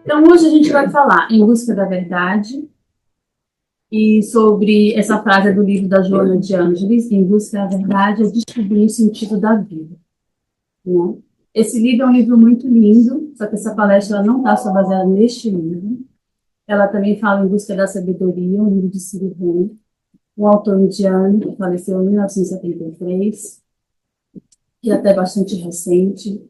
Então, hoje a gente vai falar em busca da verdade e sobre essa frase do livro da Joana de Ângeles, em busca da verdade é descobrir o sentido da vida, né? Esse livro é um livro muito lindo, só que essa palestra ela não está só baseada neste livro. Ela também fala em busca da sabedoria, um livro de Ciro Ren, um autor indiano que faleceu em 1973, que é até bastante recente.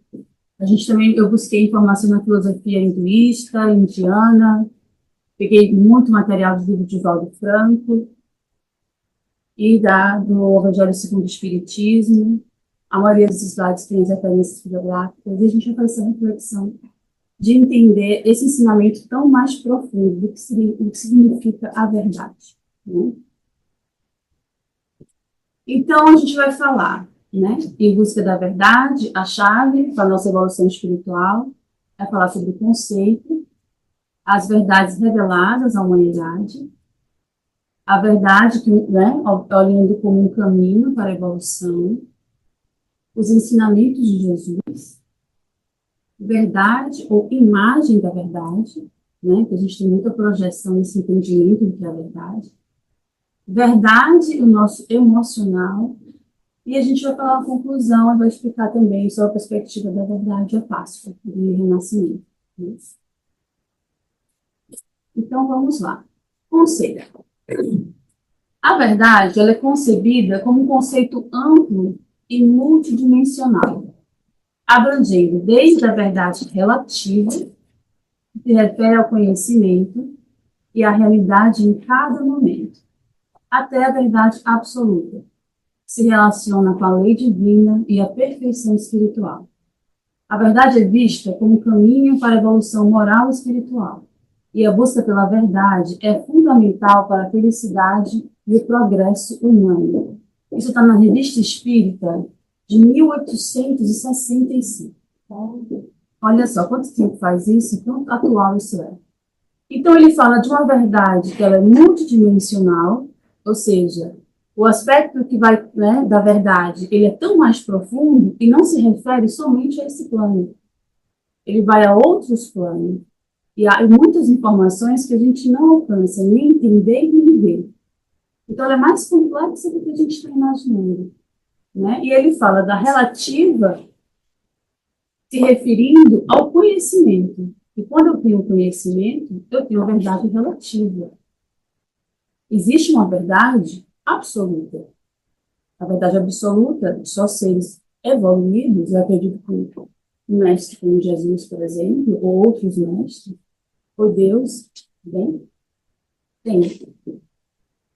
A gente também, eu busquei informação na filosofia hinduísta, indiana, peguei muito material do livro de Valdo Franco e do Evangelho segundo o Espiritismo. A maioria dos slides tem as referências bibliográficas e a gente vai fazer essa reflexão de entender esse ensinamento tão mais profundo do que significa a verdade, né? Então, a gente vai falar, né, em busca da verdade, a chave para a nossa evolução espiritual, é falar sobre o conceito, as verdades reveladas à humanidade, a verdade que, né, olhando como um caminho para a evolução, os ensinamentos de Jesus, verdade ou imagem da verdade, né, que a gente tem muita projeção nesse entendimento do que é a verdade, verdade, o nosso emocional, e a gente vai falar uma conclusão e vai explicar também sobre a perspectiva da verdade e a Páscoa, do renascimento. Né? Então, vamos lá. Conceito. A verdade ela é concebida como um conceito amplo e multidimensional, abrangendo desde a verdade relativa, que se refere ao conhecimento e à realidade em cada momento, até a verdade absoluta, que se relaciona com a lei divina e a perfeição espiritual. A verdade é vista como um caminho para a evolução moral e espiritual, e a busca pela verdade é fundamental para a felicidade e o progresso humano. Isso está na Revista Espírita de 1865. Olha só, quanto tempo faz isso e quanto atual isso é. Então, ele fala de uma verdade que ela é multidimensional, ou seja, o aspecto que vai, né, da verdade, ele é tão mais profundo e não se refere somente a esse plano. Ele vai a outros planos. E há muitas informações que a gente não alcança nem entender nem ver. Então, ela é mais complexa do que a gente está imaginando. Né? E ele fala da relativa se referindo ao conhecimento. E quando eu tenho conhecimento, eu tenho a verdade relativa. Existe uma verdade absoluta. A verdade absoluta, só seres evoluídos, eu acredito que um mestre como Jesus, por exemplo, ou outros mestres, ou Deus, bem, tem.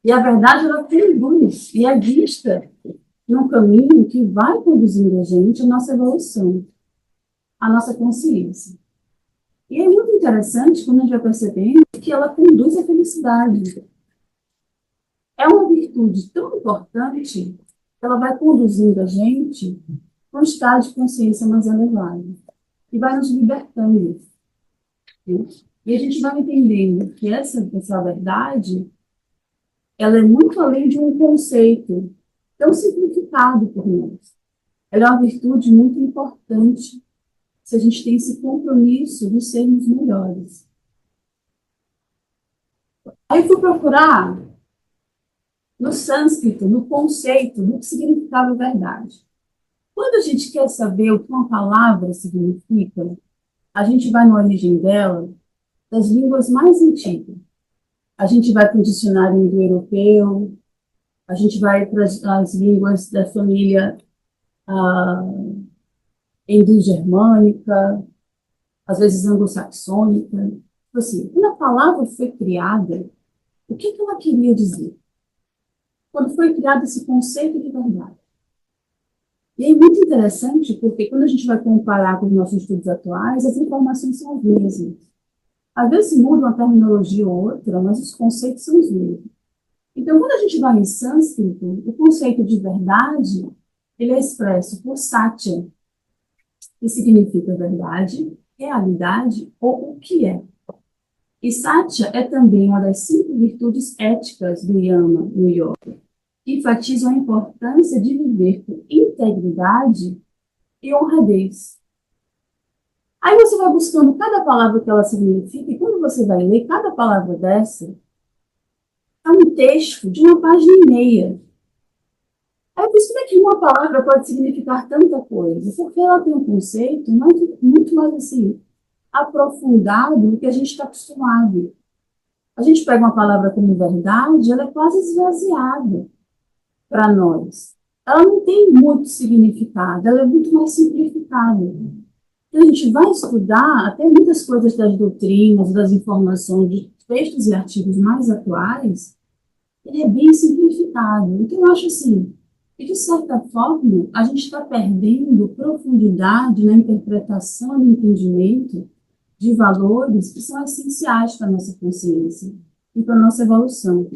E a verdade, ela conduz e é vista num caminho que vai conduzindo a gente à nossa evolução, à nossa consciência. E é muito interessante quando a gente vai percebendo que ela conduz à felicidade. É uma virtude tão importante que ela vai conduzindo a gente para um estado de consciência mais elevado e vai nos libertando. Né? E a gente vai entendendo que essa verdade ela é muito além de um conceito tão simplificado por nós. Ela é uma virtude muito importante se a gente tem esse compromisso de sermos melhores. Aí fui procurar no sânscrito, no conceito do que significava verdade. Quando a gente quer saber o que uma palavra significa, a gente vai na origem dela, das línguas mais antigas. A gente vai para o dicionário indo-europeu, a gente vai para as línguas da família indo-germânica, às vezes anglo-saxônica. Assim, quando a palavra foi criada, o que ela queria dizer? Quando foi criado esse conceito de verdade. E é muito interessante, porque quando a gente vai comparar com os nossos estudos atuais, as informações são as mesmas. Às vezes muda uma terminologia ou outra, mas os conceitos são os mesmos. Então, quando a gente vai em sânscrito, o conceito de verdade, ele é expresso por satya, que significa verdade, realidade ou o que é. E satya é também uma das 5 virtudes éticas do Yama, no yoga, que enfatizam a importância de viver com integridade e honradez. Aí você vai buscando cada palavra que ela significa, e quando você vai ler cada palavra dessa, é um texto de uma página e meia. Aí eu penso, como é que uma palavra pode significar tanta coisa? Porque ela tem um conceito muito mais assim, aprofundado do que a gente está acostumado. A gente pega uma palavra como verdade, ela é quase esvaziada para nós. Ela não tem muito significado, ela é muito mais simplificada. Então, a gente vai estudar até muitas coisas das doutrinas, das informações, de textos e artigos mais atuais, ele é bem simplificado. Então, eu acho assim, que de certa forma, a gente está perdendo profundidade na interpretação e no entendimento de valores que são essenciais para a nossa consciência e para a nossa evolução.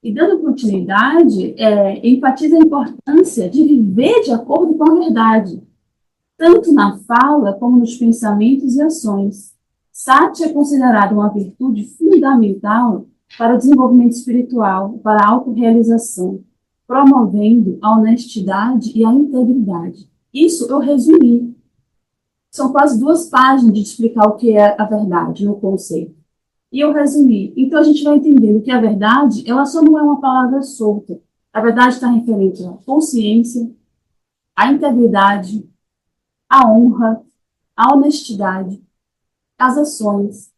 E dando continuidade, enfatiza a importância de viver de acordo com a verdade, tanto na fala como nos pensamentos e ações. Sati é considerada uma virtude fundamental para o desenvolvimento espiritual, para a autorrealização, promovendo a honestidade e a integridade. Isso eu resumi. São quase 2 páginas de explicar o que é a verdade no conceito. E eu resumi. Então, a gente vai entendendo que a verdade, ela só não é uma palavra solta. A verdade está referente à consciência, à integridade, à honra, à honestidade, às ações.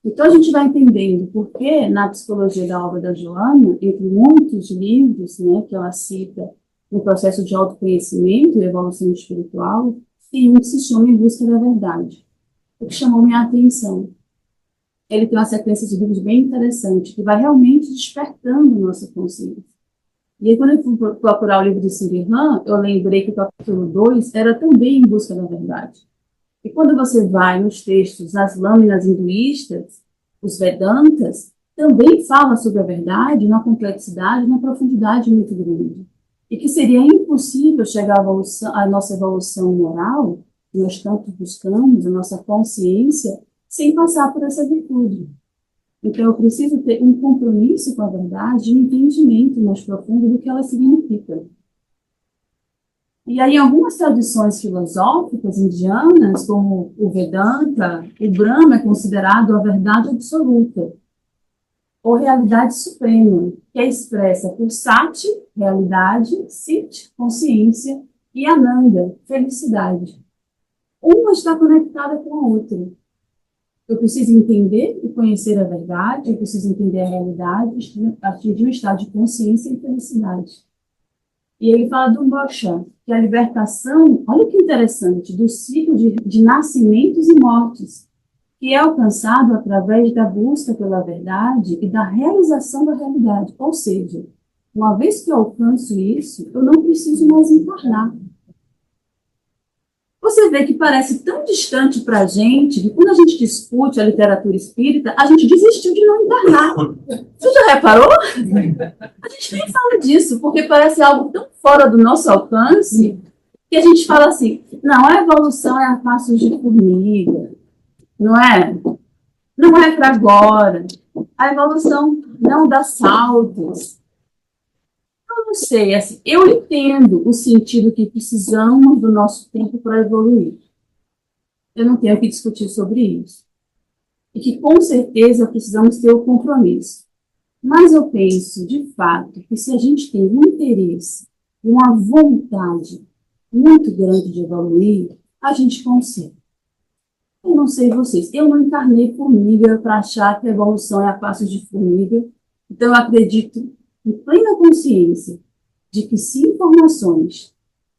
Então, a gente vai entendendo por que, na psicologia da obra da Joana, entre muitos livros, né, que ela cita no processo de autoconhecimento e evolução espiritual, tem um que se chama Em Busca da Verdade, o que chamou minha atenção. Ele tem uma sequência de livros bem interessante, que vai realmente despertando nossa consciência. E aí, quando eu fui procurar o livro de Siri Han, eu lembrei que o capítulo 2 era também Em Busca da Verdade. E quando você vai nos textos, nas lâminas hinduístas, os Vedantas, também fala sobre a verdade numa complexidade, numa profundidade muito grande. E que seria impossível chegar à nossa evolução moral, que nós tanto buscamos, a nossa consciência, sem passar por essa virtude. Então, eu preciso ter um compromisso com a verdade e um entendimento mais profundo do que ela significa. E aí, em algumas tradições filosóficas indianas, como o Vedanta, o Brahma é considerado a verdade absoluta, ou realidade suprema, que é expressa por Sati, realidade, Chit, consciência, e Ananda, felicidade. Uma está conectada com a outra. Eu preciso entender e conhecer a verdade, eu preciso entender a realidade, atingir um estado de consciência e felicidade. E ele fala do moksha, que é a libertação, olha que interessante, do ciclo de nascimentos e mortes, que é alcançado através da busca pela verdade e da realização da realidade. Ou seja, uma vez que eu alcanço isso, eu não preciso mais encarnar. Você vê que parece tão distante para a gente, que quando a gente discute a literatura espírita, a gente desistiu de não encarnar. Você já reparou? A gente nem fala disso, porque parece algo tão fora do nosso alcance, que a gente fala assim, não, a evolução é a passos de formiga, não é? Não é para agora. A evolução não dá saltos. Eu não sei, assim, eu entendo o sentido que precisamos do nosso tempo para evoluir. Eu não tenho que discutir sobre isso. E que, com certeza, precisamos ter o compromisso. Mas eu penso, de fato, que se a gente tem um interesse, uma vontade muito grande de evoluir, a gente consegue. Eu não sei vocês, eu não encarnei formiga para achar que a evolução é a passos de formiga. Então, eu acredito em plena consciência de que se informações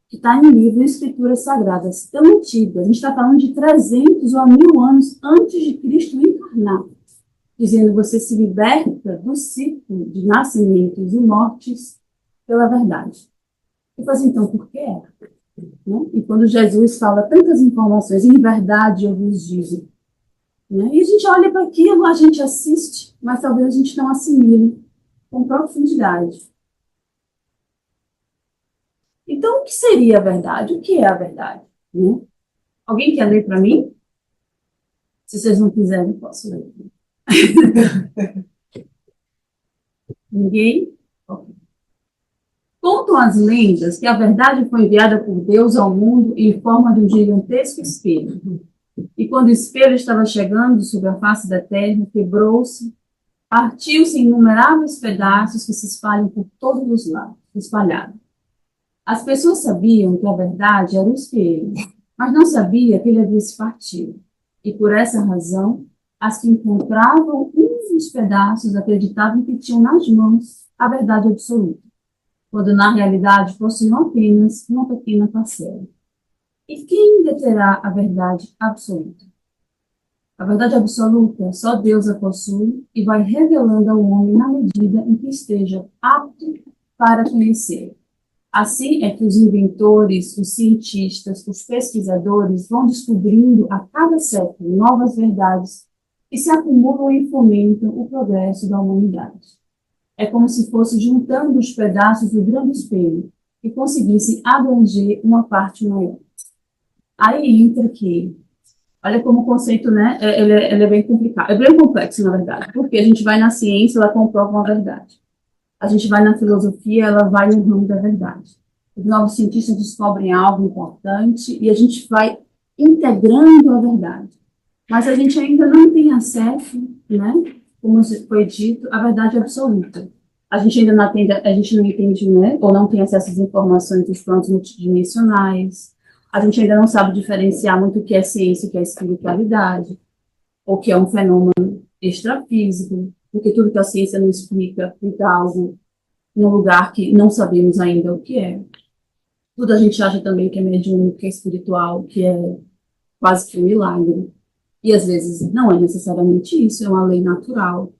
que está em livros e escrituras sagradas tão antigas, a gente está falando de 300 ou 1000 anos antes de Cristo encarnar, dizendo que você se liberta do ciclo de nascimentos e mortes pela verdade. Eu falei assim, então, por quê? Né? E quando Jesus fala tantas informações, em verdade eu vos digo, né? E a gente olha para aquilo, a gente assiste, mas talvez a gente não assimile com profundidade. Então, o que seria a verdade? O que é a verdade? Né? Alguém quer ler para mim? Se vocês não quiserem, eu posso ler. Ninguém? Okay. Contam as lendas que a verdade foi enviada por Deus ao mundo em forma de um gigantesco espelho. E quando o espelho estava chegando sobre a face da terra, quebrou-se, partiu-se em inumeráveis pedaços que se espalham por todos os lados, espalhados. As pessoas sabiam que a verdade era o espelho, mas não sabia que ele havia se partido. E por essa razão, as que encontravam um dos pedaços acreditavam que tinham nas mãos a verdade absoluta, quando na realidade possuíam apenas uma pequena parcela. E quem deterá a verdade absoluta? A verdade absoluta, só Deus a possui e vai revelando ao homem na medida em que esteja apto para conhecer. Assim é que os inventores, os cientistas, os pesquisadores vão descobrindo a cada século novas verdades que se acumulam e fomentam o progresso da humanidade. É como se fosse juntando os pedaços do grande espelho e conseguisse abranger uma parte maior. Aí entra que, olha como o conceito, né, ele é bem complicado, é bem complexo, na verdade, porque a gente vai na ciência, ela comprova uma verdade. A gente vai na filosofia, ela vai no ramo da verdade. Os novos cientistas descobrem algo importante e a gente vai integrando a verdade. Mas a gente ainda não tem acesso, né, como foi dito, à verdade absoluta. A gente ainda não atende, a gente não entende, né, ou não tem acesso às informações dos planos multidimensionais. A gente ainda não sabe diferenciar muito o que é ciência e o que é espiritualidade, ou o que é um fenômeno extrafísico, porque tudo que a ciência não explica fica algo num lugar que não sabemos ainda o que é. Tudo a gente acha também que é mediúnico, que é espiritual, que é quase que um milagre. E às vezes não é necessariamente isso, é uma lei natural,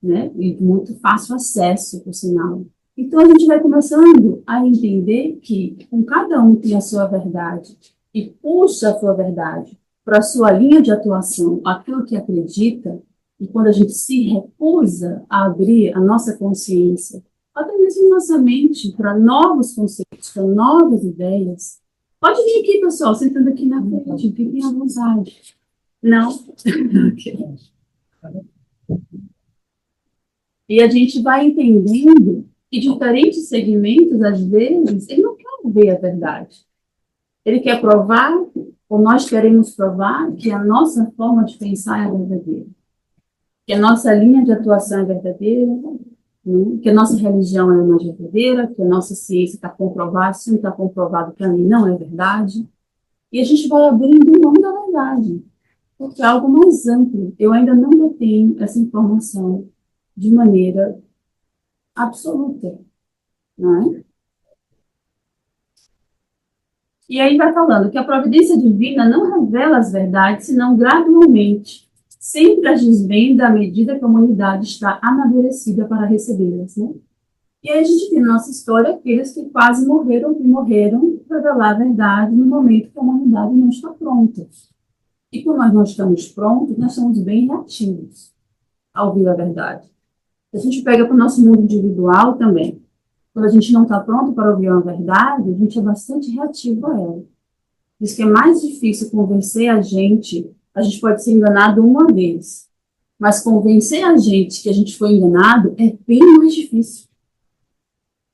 né? E de muito fácil acesso, por sinal. Então a gente vai começando a entender que com cada um tem a sua verdade e puxa a sua verdade para a sua linha de atuação, aquilo que acredita, e quando a gente se recusa a abrir a nossa consciência, até mesmo nossa mente, para novos conceitos, para novas ideias, pode vir aqui, pessoal, sentando aqui na frente, fiquem à vontade. Não? E a gente vai entendendo que diferentes segmentos, às vezes, ele não quer ver a verdade. Ele quer provar, ou nós queremos provar, que a nossa forma de pensar é verdadeira. Que a nossa linha de atuação é verdadeira, né? Que a nossa religião é mais verdadeira, que a nossa ciência está comprovada, se não está comprovado para mim não é verdade. E a gente vai abrindo mão da verdade, porque é algo mais amplo. Eu ainda não detenho essa informação de maneira absoluta, não é? E aí vai falando que a providência divina não revela as verdades, senão gradualmente, sempre as desvenda à medida que a humanidade está amadurecida para recebê-las, né? E aí a gente tem na nossa história aqueles que quase morreram e morreram para revelar a verdade no momento que a humanidade não está pronta. E quando nós não estamos prontos, nós somos bem reativos ao ouvir a verdade. A gente pega para o nosso mundo individual também. Quando a gente não está pronto para ouvir uma verdade, a gente é bastante reativo a ela. Diz que é mais difícil convencer a gente pode ser enganado uma vez, mas convencer a gente que a gente foi enganado é bem mais difícil.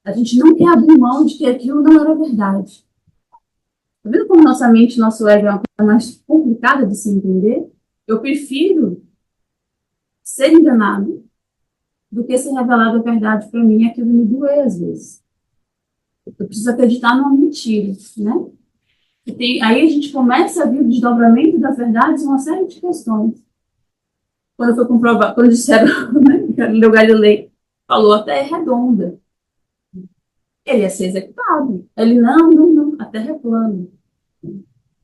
A gente não quer abrir mão de que aquilo não era verdade. Tá vendo como nossa mente, nosso ego é uma coisa mais complicada de se entender? Eu prefiro ser enganado do que ser revelado a verdade para mim, aquilo me doer às vezes. Eu preciso acreditar numa mentira, né? Aí a gente começa a ver o desdobramento das verdades em uma série de questões. Quando foi comprovado, quando disseram, né, que Galileu Galilei falou a Terra é redonda, ele ia ser executado. Ele, não, a Terra é plana.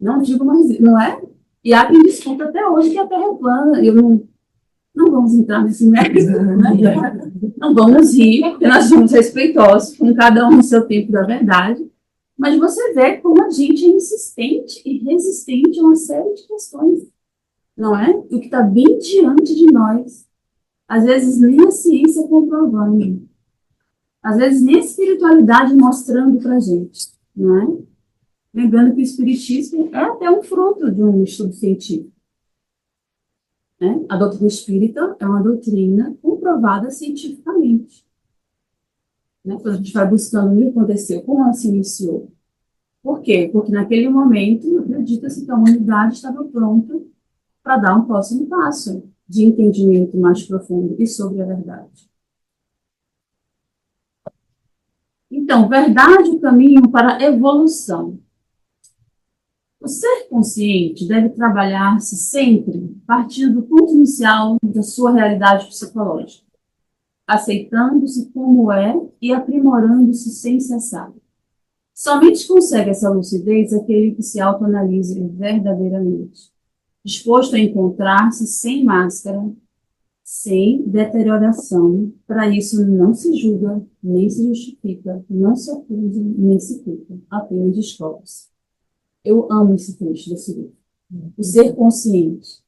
Não digo mais, não é? E há quem discuta até hoje que a Terra é plana. Eu não vamos entrar nesse mérito, né? Não vamos rir, porque nós somos respeitosos, com cada um no seu tempo da verdade. Mas você vê como a gente é insistente e resistente a uma série de questões, não é? O que está bem diante de nós. Às vezes nem a ciência comprovando. Às vezes nem a espiritualidade mostrando para a gente, não é? Lembrando que o espiritismo é até um fruto de um estudo científico. Né? A doutrina espírita é uma doutrina comprovada cientificamente. né? Quando a gente vai buscando o que aconteceu, como ela se iniciou. Por quê? Porque naquele momento, acredita-se que a humanidade estava pronta para dar um próximo passo de entendimento mais profundo e sobre a verdade. Então, verdade, o caminho para a evolução. O ser consciente deve trabalhar-se sempre partindo do ponto inicial da sua realidade psicológica, aceitando-se como é e aprimorando-se sem cessar. Somente consegue essa lucidez aquele que se autoanalise verdadeiramente, disposto a encontrar-se sem máscara, sem deterioração. Para isso não se julga, nem se justifica, não se acusa, nem se culpa, apenas descobre-se. Eu amo esse trecho desse livro. O ser consciente.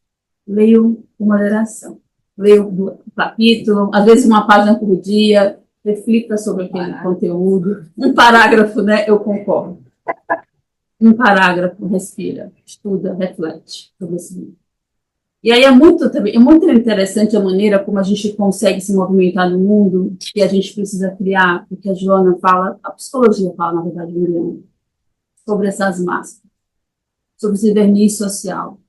Leio com moderação. Leio do capítulo, às vezes uma página por dia, reflita sobre aquele conteúdo. Um parágrafo, né? Eu concordo. Um parágrafo, respira, estuda, reflete sobre esse livro. E aí é muito interessante a maneira como a gente consegue se movimentar no mundo e a gente precisa criar, porque a Joana fala, a psicologia fala, na verdade, Miriam, sobre essas máscaras, sobre esse verniz social.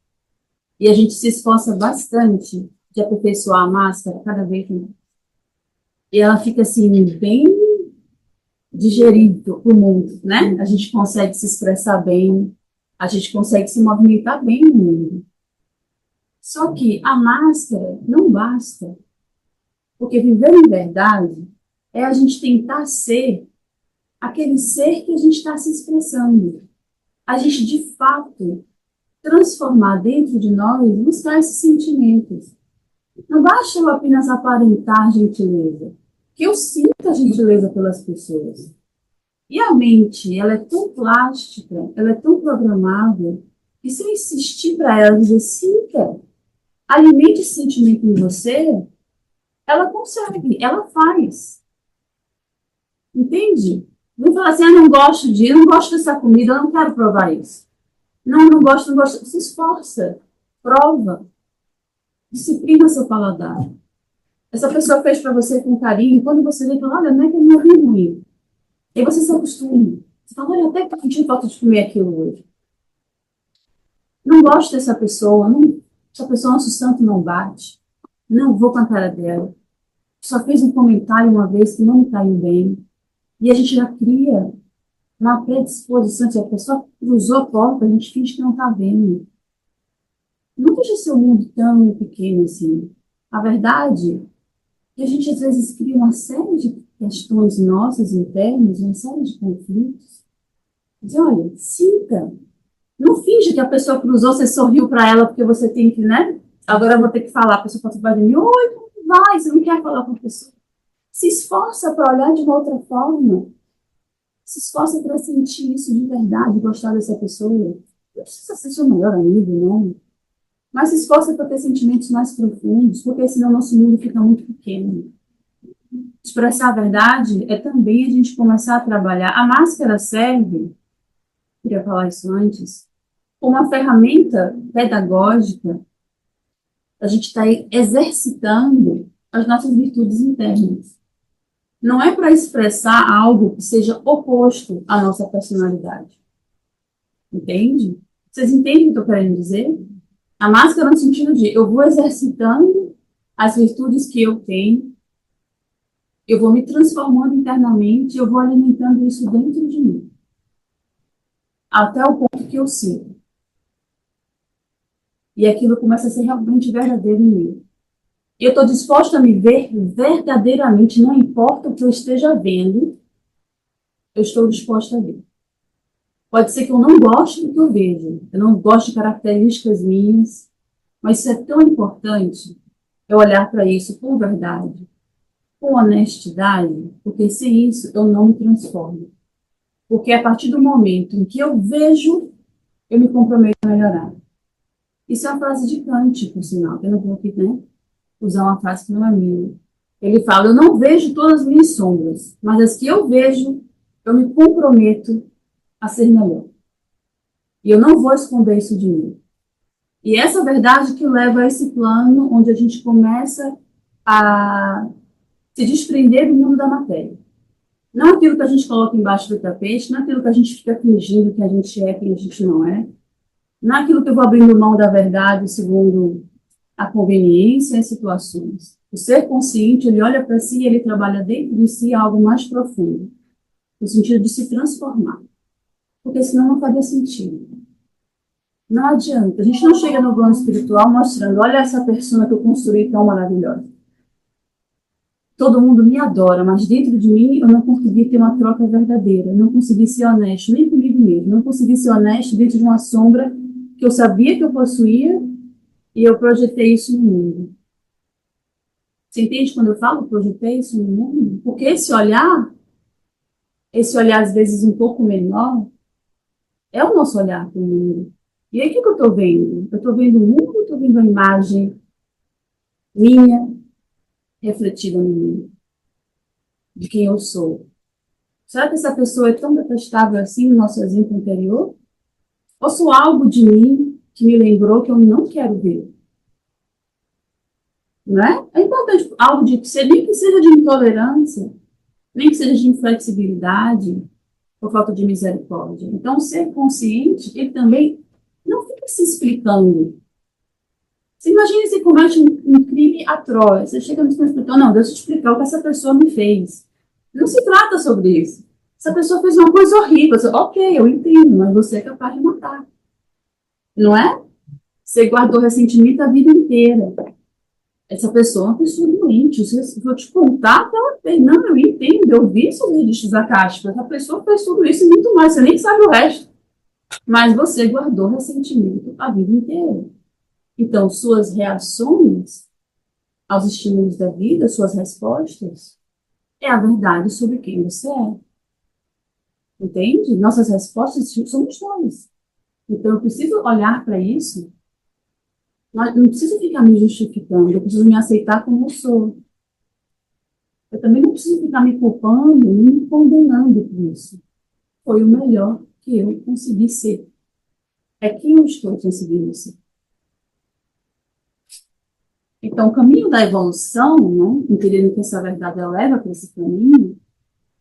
E a gente se esforça bastante de aperfeiçoar a máscara cada vez mais. E ela fica assim, bem digerível para o mundo, né? A gente consegue se expressar bem, a gente consegue se movimentar bem no mundo. Só que a máscara não basta, porque viver em verdade é a gente tentar ser aquele ser que a gente está se expressando. A gente, de fato, transformar dentro de nós, buscar esses sentimentos. Não basta eu apenas aparentar gentileza, que eu sinto a gentileza pelas pessoas. E a mente, ela é tão plástica, ela é tão programável, que se eu insistir para ela dizer, sinta, alimente esse sentimento em você, ela consegue, ela faz. Entende? Não fala assim, eu não gosto dessa comida, eu não quero provar isso. Não gosto, não gosto. Se esforça, prova, disciplina seu paladar. Essa pessoa fez para você com carinho, quando você vê, fala, olha, não é que ele não é ruim. Aí você se acostuma. Você fala, olha, até que eu senti falta de comer aquilo hoje. Não gosto dessa pessoa, não, essa pessoa, nosso santo não bate. Não vou com a cara dela. Só fez um comentário uma vez que não me caiu bem. E a gente já cria uma predisposição. Se a pessoa cruzou a porta, a gente finge que não está vendo. Não deixa seu mundo tão pequeno assim. A verdade é que a gente às vezes cria uma série de questões nossas internas, uma série de conflitos. Diz, olha, sinta. Não finge que a pessoa cruzou, você sorriu para ela porque você tem que, né? Agora eu vou ter que falar. A pessoa pode falar de mim, oi, como vai? Você não quer falar com a pessoa? Se esforça para olhar de uma outra forma. Se esforça para sentir isso de verdade, gostar dessa pessoa. Não precisa ser seu melhor amigo, não. Mas se esforça para ter sentimentos mais profundos, porque senão nosso mundo fica muito pequeno. Expressar a verdade é também a gente começar a trabalhar. A máscara serve, queria falar isso antes, como uma ferramenta pedagógica. A gente está exercitando as nossas virtudes internas. Não é para expressar algo que seja oposto à nossa personalidade. Entende? Vocês entendem o que eu estou querendo dizer? A máscara no sentido de eu vou exercitando as virtudes que eu tenho, eu vou me transformando internamente, eu vou alimentando isso dentro de mim. Até o ponto que eu sinto. E aquilo começa a ser realmente verdadeiro em mim. E eu estou disposta a me ver verdadeiramente, não importa o que eu esteja vendo, eu estou disposta a ver. Pode ser que eu não goste do que eu vejo, eu não gosto de características minhas, mas isso é tão importante, eu olhar para isso com verdade, com honestidade, porque sem isso eu não me transformo. Porque a partir do momento em que eu vejo, eu me comprometo a melhorar. Isso é uma frase de Kant, por sinal, eu não vou aqui, né, usar uma frase que não é minha. Ele fala, eu não vejo todas as minhas sombras, mas as que eu vejo, eu me comprometo a ser melhor. E eu não vou esconder isso de mim. E essa verdade que leva a esse plano onde a gente começa a se desprender do mundo da matéria. Não aquilo que a gente coloca embaixo do tapete, não aquilo que a gente fica fingindo que a gente é, que a gente não é. Não é aquilo que eu vou abrindo mão da verdade segundo a conveniência e as situações. O ser consciente, ele olha para si e ele trabalha dentro de si algo mais profundo, no sentido de se transformar. Porque senão não faria sentido. Não adianta. A gente não chega no plano espiritual mostrando, olha essa pessoa que eu construí tão maravilhosa. Todo mundo me adora, mas dentro de mim eu não consegui ter uma troca verdadeira. Eu não consegui ser honesto, nem comigo mesmo. Não consegui ser honesto dentro de uma sombra que eu sabia que eu possuía e eu projetei isso no mundo. Você entende quando eu falo projetei isso no mundo? Porque esse olhar às vezes um pouco menor, é o nosso olhar para o mundo. E aí o que eu estou vendo? Eu estou vendo o mundo, eu estou vendo a imagem minha refletida no mundo, de quem eu sou. Será que essa pessoa é tão detestável assim no nosso exemplo anterior? Ou sou algo de mim que me lembrou que eu não quero ver? Não é? É importante algo de que nem que seja de intolerância, nem que seja de inflexibilidade, por falta de misericórdia. Então, ser consciente, ele também não fica se explicando. Você imagina se comete um crime atroz. Você chega no escritor, não, deixa eu te explicar o que essa pessoa me fez. Não se trata sobre isso. Essa pessoa fez uma coisa horrível. Você, ok, eu entendo, mas você é capaz de matar. Não é? Você guardou ressentimento a vida inteira. Essa pessoa é uma pessoa doente. Eu vou te contar que ela fez. Não, eu entendo, eu vi seus registros acásticos. Essa pessoa fez tudo isso e muito mais. Você nem sabe o resto. Mas você guardou ressentimento a vida inteira. Então, suas reações aos estímulos da vida, suas respostas, é a verdade sobre quem você é. Entende? Nossas respostas somos nós. Então, eu preciso olhar para isso. Não preciso ficar me justificando, eu preciso me aceitar como eu sou. Eu também não preciso ficar me culpando, nem me condenando por isso. Foi o melhor que eu consegui ser. É quem eu estou conseguindo ser. Então, o caminho da evolução, né, entendendo que essa verdade leva para esse caminho,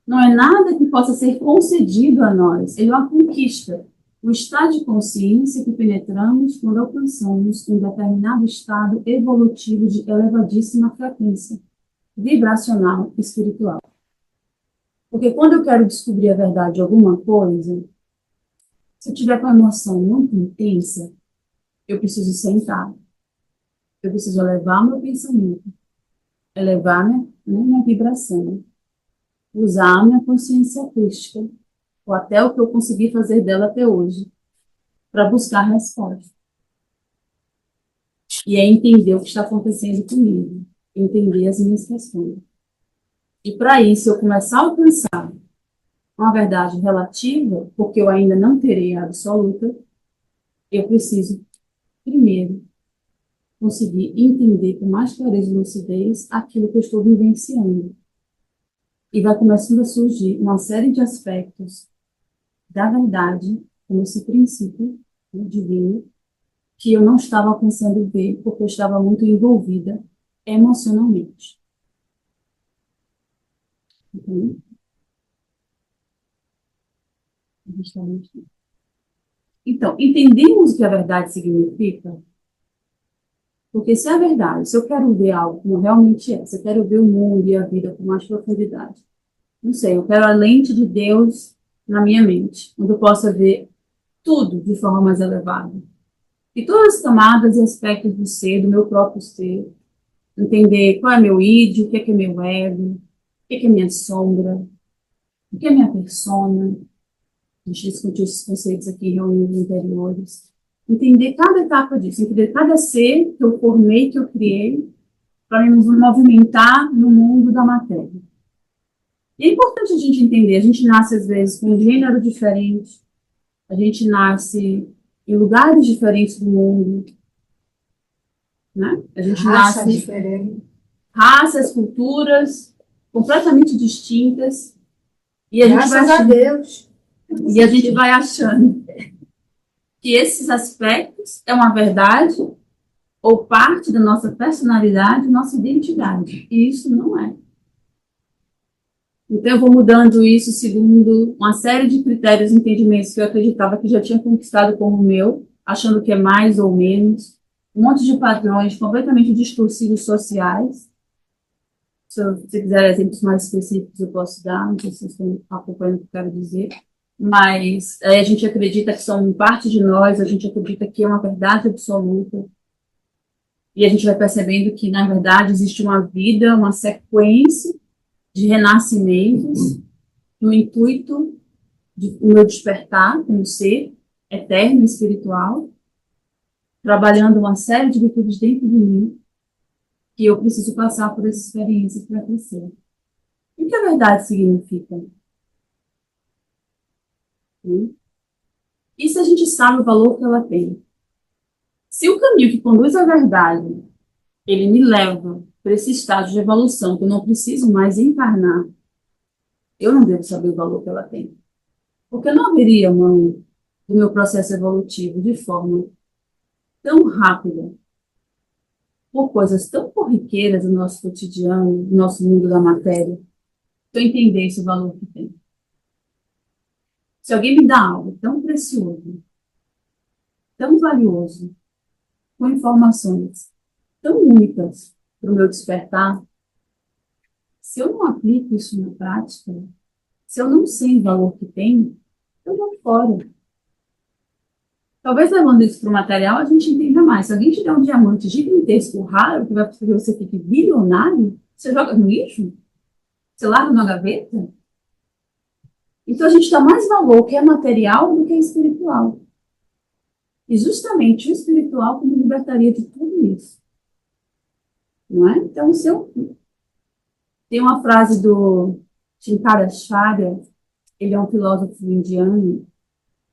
não é nada que possa ser concedido a nós. Ele é uma conquista. O estado de consciência que penetramos quando alcançamos um determinado estado evolutivo de elevadíssima frequência, vibracional e espiritual. Porque quando eu quero descobrir a verdade de alguma coisa, se eu tiver com a emoção muito intensa, eu preciso sentar. Eu preciso elevar meu pensamento, elevar minha vibração, usar a minha consciência crística, ou até o que eu consegui fazer dela até hoje, para buscar a resposta. E é entender o que está acontecendo comigo, entender as minhas questões. E para isso, eu começar a alcançar uma verdade relativa, porque eu ainda não terei a absoluta, eu preciso, primeiro, conseguir entender com mais clareza e lucidez aquilo que eu estou vivenciando. E vai começando a surgir uma série de aspectos da verdade, como esse princípio, né, divino, que eu não estava alcançando ver, porque eu estava muito envolvida emocionalmente. Então, entendemos o que a verdade significa? Porque se é verdade, se eu quero ver algo como realmente é, se eu quero ver o mundo e a vida com mais profundidade, não sei, eu quero a lente de Deus na minha mente, onde eu possa ver tudo de forma mais elevada. E todas as camadas e aspectos do ser, do meu próprio ser, entender qual é meu id, o que é meu ego, o que é minha sombra, o que é minha persona. A gente discutiu esses conceitos aqui em reuniões anteriores. Entender cada etapa disso, entender cada ser que eu formei, que eu criei, para me movimentar no mundo da matéria. E é importante a gente entender, a gente nasce às vezes com um gênero diferente, a gente nasce em lugares diferentes do mundo, né? A gente Raça nasce diferente. raças, culturas completamente distintas e Graças a Deus. E a gente vai achando que esses aspectos é uma verdade ou parte da nossa personalidade, nossa identidade. E isso não é. Então, eu vou mudando isso segundo uma série de critérios e entendimentos que eu acreditava que já tinha conquistado como meu, achando que é mais ou menos, um monte de padrões completamente distorcidos sociais. Se você quiser exemplos mais específicos, eu posso dar, não sei se vocês estão acompanhando o que eu quero dizer. Mas a gente acredita que são parte de nós, a gente acredita que é uma verdade absoluta, e a gente vai percebendo que, na verdade, existe uma vida, uma sequência de renascimentos, no intuito de o meu despertar como ser eterno e espiritual, trabalhando uma série de virtudes dentro de mim, que eu preciso passar por essa experiência para crescer. E o que a verdade significa? Né? E se a gente sabe o valor que ela tem? Se o caminho que conduz à verdade, ele me leva para esse estágio de evolução, que eu não preciso mais encarnar, eu não devo saber o valor que ela tem. Porque eu não abriria mão do meu processo evolutivo de forma tão rápida, por coisas tão corriqueiras do nosso cotidiano, do nosso mundo da matéria, se eu entendesse o valor que tem. Se alguém me dá algo tão precioso, tão valioso, com informações tão únicas para o meu despertar, se eu não aplico isso na prática, se eu não sei o valor que tem, eu vou fora. Talvez levando isso para o material, a gente entenda mais. Se alguém te der um diamante gigantesco, raro, que vai fazer você fique bilionário, você joga no lixo? Você larga na gaveta? Então a gente dá mais valor que é material do que é espiritual. E justamente o espiritual que me libertaria de tudo isso. Não é? Então, se eu... Tem uma frase do Shankaracharya, ele é um filósofo indiano,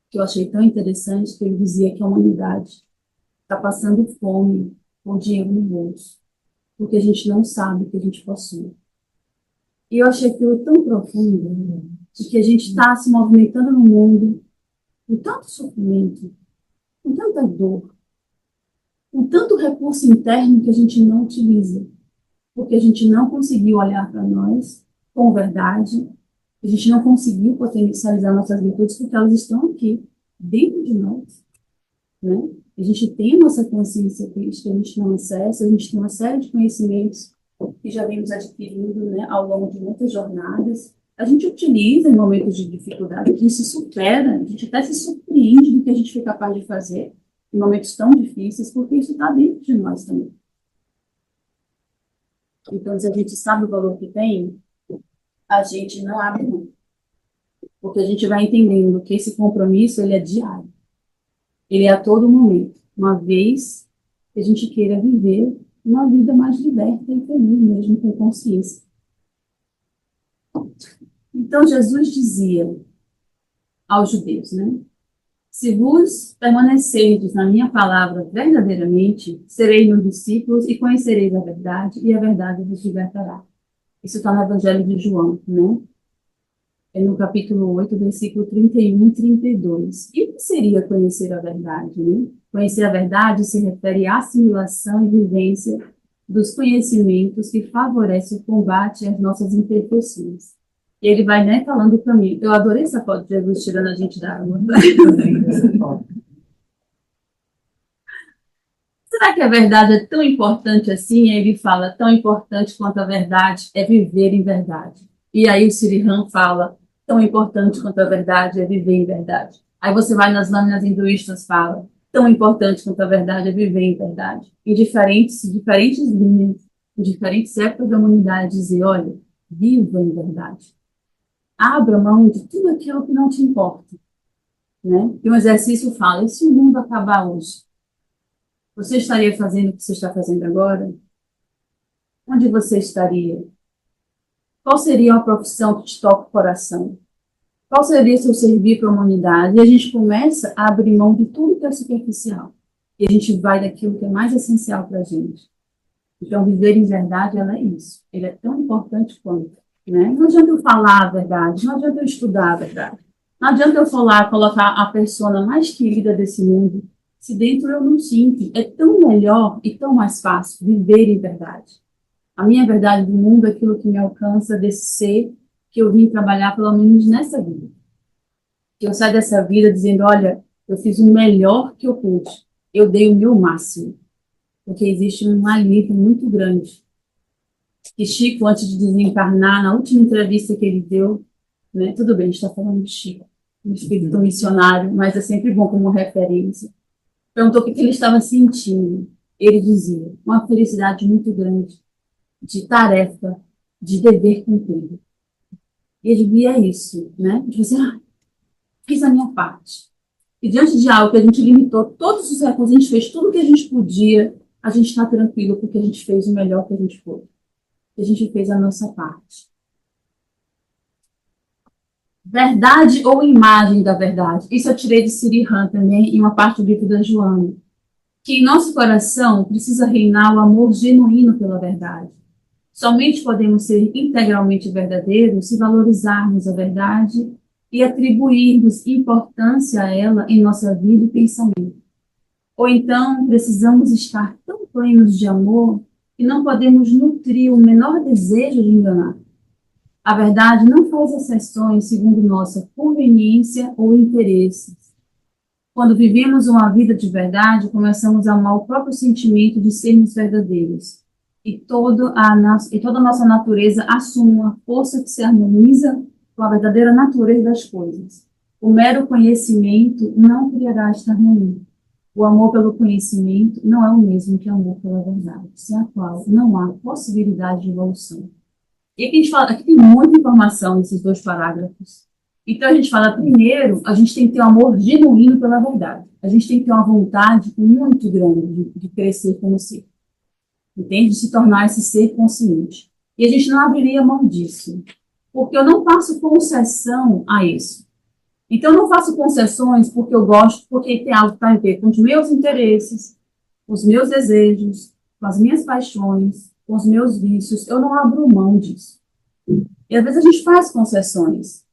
que eu achei tão interessante, que ele dizia que a humanidade está passando fome com dinheiro no bolso, porque a gente não sabe o que a gente possui. E eu achei aquilo tão profundo, de que a gente está se movimentando no mundo com tanto sofrimento, com tanta dor, com tanto recurso interno que a gente não utiliza, porque a gente não conseguiu olhar para nós com verdade, a gente não conseguiu potencializar nossas virtudes porque elas estão aqui, dentro de nós, né? A gente tem a nossa consciência crítica, a gente não acessa, a gente tem uma série de conhecimentos que já vemos adquirindo, né, ao longo de muitas jornadas. A gente utiliza em momentos de dificuldade, a gente se supera, a gente até se surpreende do que a gente foi capaz de fazer em momentos tão difíceis, porque isso está dentro de nós também. Então, se a gente sabe o valor que tem, a gente não abre mão, porque a gente vai entendendo que esse compromisso ele é diário, ele é a todo momento, uma vez que a gente queira viver uma vida mais liberta e feliz mesmo, com consciência. Então, Jesus dizia aos judeus, né? Se vos permanecerdes na minha palavra verdadeiramente, sereis meus discípulos e conhecereis a verdade, e a verdade vos libertará. Isso está no Evangelho de João, né? É no capítulo 8, versículo 31 e 32. E o que seria conhecer a verdade, né? Conhecer a verdade se refere à assimilação e vivência dos conhecimentos que favorece o combate às nossas imperfeições. E ele vai, né, falando para mim. Eu adorei essa foto de Jesus tirando a gente da água. Será que a verdade é tão importante assim? E ele fala, tão importante quanto a verdade é viver em verdade. E aí o Sriram fala, tão importante quanto a verdade é viver em verdade. Aí você vai nas lâminas hinduístas, fala, tão importante quanto a verdade é viver em verdade. Em diferentes linhas, em diferentes épocas da humanidade, dizer, olha, viva em verdade. Abra mão de tudo aquilo que não te importa. Né? E um exercício fala, e se o mundo acabar hoje? Você estaria fazendo o que você está fazendo agora? Onde você estaria? Qual seria uma profissão que te toca o coração? Qual seria seu servir para a humanidade? E a gente começa a abrir mão de tudo que é superficial. E a gente vai daquilo que é mais essencial para a gente. Então, viver em verdade, ela é isso. Ele é tão importante quanto. Né? Não adianta eu falar a verdade, não adianta eu estudar a verdade. Não adianta eu falar, colocar a persona mais querida desse mundo, se dentro eu não sinto. É tão melhor e tão mais fácil viver em verdade. A minha verdade do mundo é aquilo que me alcança desse ser que eu vim trabalhar, pelo menos nessa vida. Que eu saio dessa vida dizendo, olha, eu fiz o melhor que eu pude. Eu dei o meu máximo. Porque existe um alívio muito grande. Que Chico, antes de desencarnar, na última entrevista que ele deu, né, tudo bem, a gente está falando de Chico, um espírito missionário, mas é sempre bom como referência. Perguntou o que ele estava sentindo. Ele dizia, uma felicidade muito grande, de tarefa, de dever cumprido. E ele via isso, né? Tipo assim, fiz a minha parte. E diante de algo que a gente limitou todos os recursos, a gente fez tudo o que a gente podia, a gente está tranquilo porque a gente fez o melhor que a gente pôde. A gente fez a nossa parte. Verdade ou imagem da verdade? Isso eu tirei de Siri Han também, em uma parte do livro da Joana. Que em nosso coração precisa reinar o amor genuíno pela verdade. Somente podemos ser integralmente verdadeiros se valorizarmos a verdade e atribuirmos importância a ela em nossa vida e pensamento. Ou então precisamos estar tão plenos de amor que não podemos nutrir o menor desejo de enganar. A verdade não faz exceções segundo nossa conveniência ou interesses. Quando vivemos uma vida de verdade, começamos a amar o próprio sentimento de sermos verdadeiros. E toda a nossa natureza assume uma força que se harmoniza com a verdadeira natureza das coisas. O mero conhecimento não criará esta harmonia. O amor pelo conhecimento não é o mesmo que o amor pela verdade, sem a qual não há possibilidade de evolução. E aqui a gente fala, aqui tem muita informação nesses dois parágrafos. Então a gente fala, primeiro, a gente tem que ter um amor genuíno pela verdade. A gente tem que ter uma vontade muito grande de crescer como ser. Entende? De se tornar esse ser consciente. E a gente não abriria mão disso. Porque eu não faço concessão a isso. Então eu não faço concessões porque eu gosto, porque tem algo para ver com os meus interesses, com os meus desejos, com as minhas paixões, com os meus vícios. Eu não abro mão disso. E às vezes a gente faz concessões.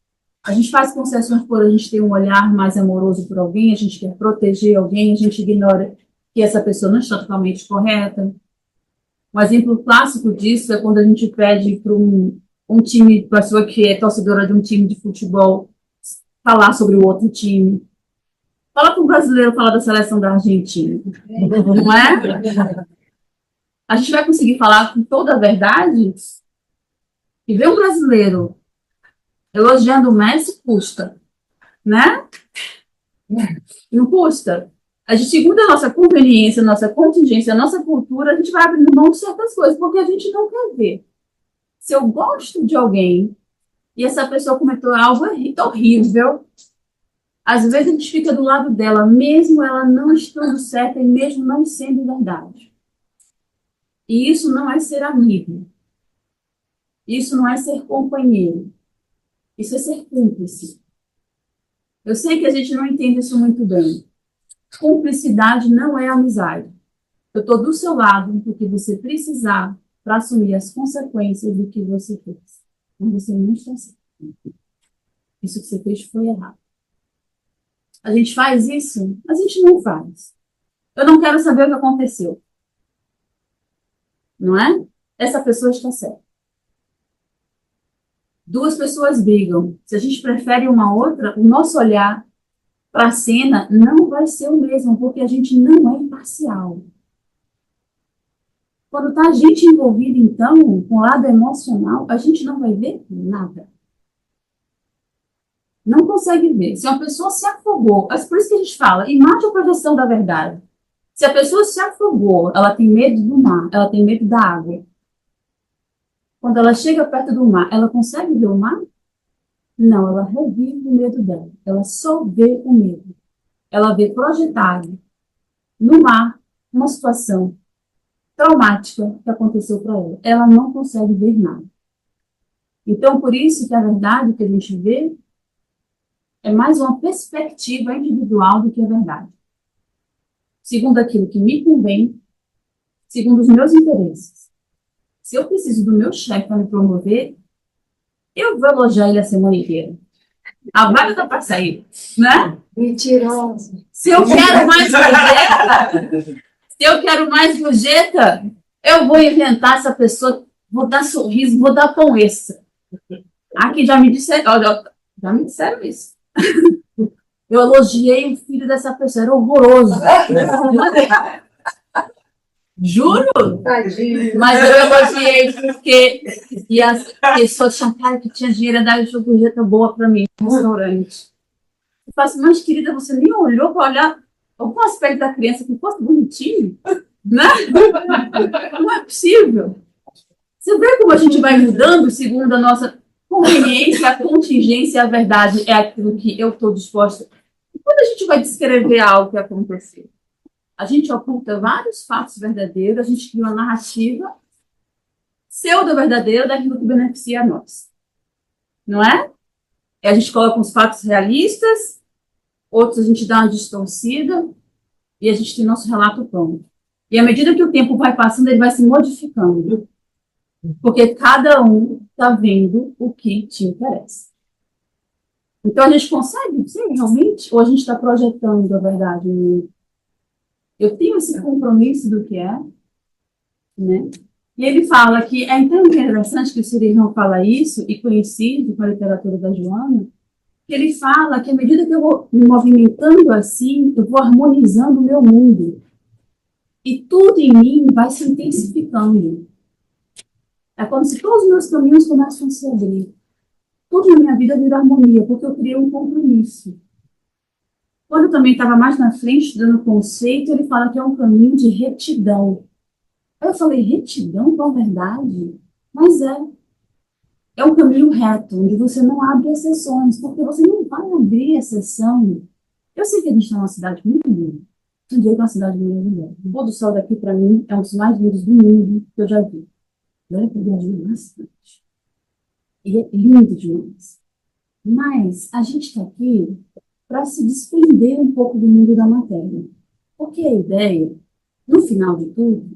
A gente faz concessões por a gente ter um olhar mais amoroso por alguém, a gente quer proteger alguém, a gente ignora que essa pessoa não está totalmente correta. Um exemplo clássico disso é quando a gente pede para um time, pessoa que é torcedora de um time de futebol, falar sobre o outro time. Fala para um brasileiro falar da seleção da Argentina. Não é? A gente vai conseguir falar com toda a verdade? E ver um brasileiro elogiando o Messi custa, né? Não custa. A gente, segundo a nossa conveniência, a nossa contingência, a nossa cultura, a gente vai abrindo mão de certas coisas, porque a gente não quer ver. Se eu gosto de alguém e essa pessoa cometeu algo horrível, às vezes a gente fica do lado dela, mesmo ela não estando certa e mesmo não sendo verdade. E isso não é ser amigo. Isso não é ser companheiro. Isso é ser cúmplice. Eu sei que a gente não entende isso muito bem. Cumplicidade não é amizade. Eu estou do seu lado do que você precisar para assumir as consequências do que você fez. Mas você não está certo. Isso que você fez foi errado. A gente faz isso? A gente não faz. Eu não quero saber o que aconteceu. Não é? Essa pessoa está certa. Duas pessoas brigam. Se a gente prefere uma outra, o nosso olhar para a cena não vai ser o mesmo, porque a gente não é imparcial. Quando está a gente envolvida, então, com o lado emocional, a gente não vai ver nada. Não consegue ver. Se uma pessoa se afogou, é por isso que a gente fala, imagem a projeção da verdade. Se a pessoa se afogou, ela tem medo do mar, ela tem medo da água. Quando ela chega perto do mar, ela consegue ver o mar? Não, ela revive o medo dela. Ela só vê o medo. Ela vê projetado no mar uma situação traumática que aconteceu para ela. Ela não consegue ver nada. Então, por isso que a verdade que a gente vê é mais uma perspectiva individual do que a verdade. Segundo aquilo que me convém, segundo os meus interesses. Se eu preciso do meu chefe para me promover, eu vou elogiar ele a semana inteira. A vaga está para sair, né? Mentiroso. Se eu quero mais gorjeta, eu vou inventar essa pessoa, vou dar sorriso, vou dar pão extra. Aqui já me disseram, já me disseram isso. Eu elogiei o filho dessa pessoa, era horroroso. Juro? Tadinho. Mas eu elogiei porque e as pessoas tinham cara que tinha dinheiro e dar gorjeta boa para mim no restaurante. Eu falo assim, mas querida, você nem olhou para olhar algum aspecto da criança que fosse bonitinho? Né? Não é possível. Você vê como a gente vai mudando segundo a nossa conveniência, a contingência, a verdade é aquilo que eu estou disposta. E quando a gente vai descrever algo que aconteceu, a gente oculta vários fatos verdadeiros, a gente cria uma narrativa pseudo-verdadeira daquilo que beneficia a nós. Não é? E a gente coloca uns fatos realistas, outros a gente dá uma distorcida, e a gente tem nosso relato pronto. E à medida que o tempo vai passando, ele vai se modificando. Porque cada um está vendo o que te interessa. Então, a gente consegue ser realmente, ou a gente está projetando a verdade? Eu tenho esse compromisso do que é, né? E ele fala que é tão interessante que o Cirirão fala isso, e conhecido com a literatura da Joana, que ele fala que à medida que eu vou me movimentando assim, eu vou harmonizando o meu mundo. E tudo em mim vai se intensificando. É como se todos os meus caminhos começam a se abrir. Tudo na minha vida vira harmonia, porque eu criei um compromisso. Quando eu também estava mais na frente, estudando conceito, ele fala que é um caminho de retidão. Aí eu falei, retidão com a verdade? Mas é um caminho reto, onde você não abre exceções, porque você não vai abrir exceção. Eu sei que a gente está numa cidade muito linda. Um dia que é uma cidade maravilhosa. O pôr do sol daqui, para mim, é um dos mais lindos do mundo que eu já vi. Olha que eu viajei bastante. E é lindo demais. Mas a gente está aqui para se desprender um pouco do mundo da matéria. Porque a ideia, no final de tudo,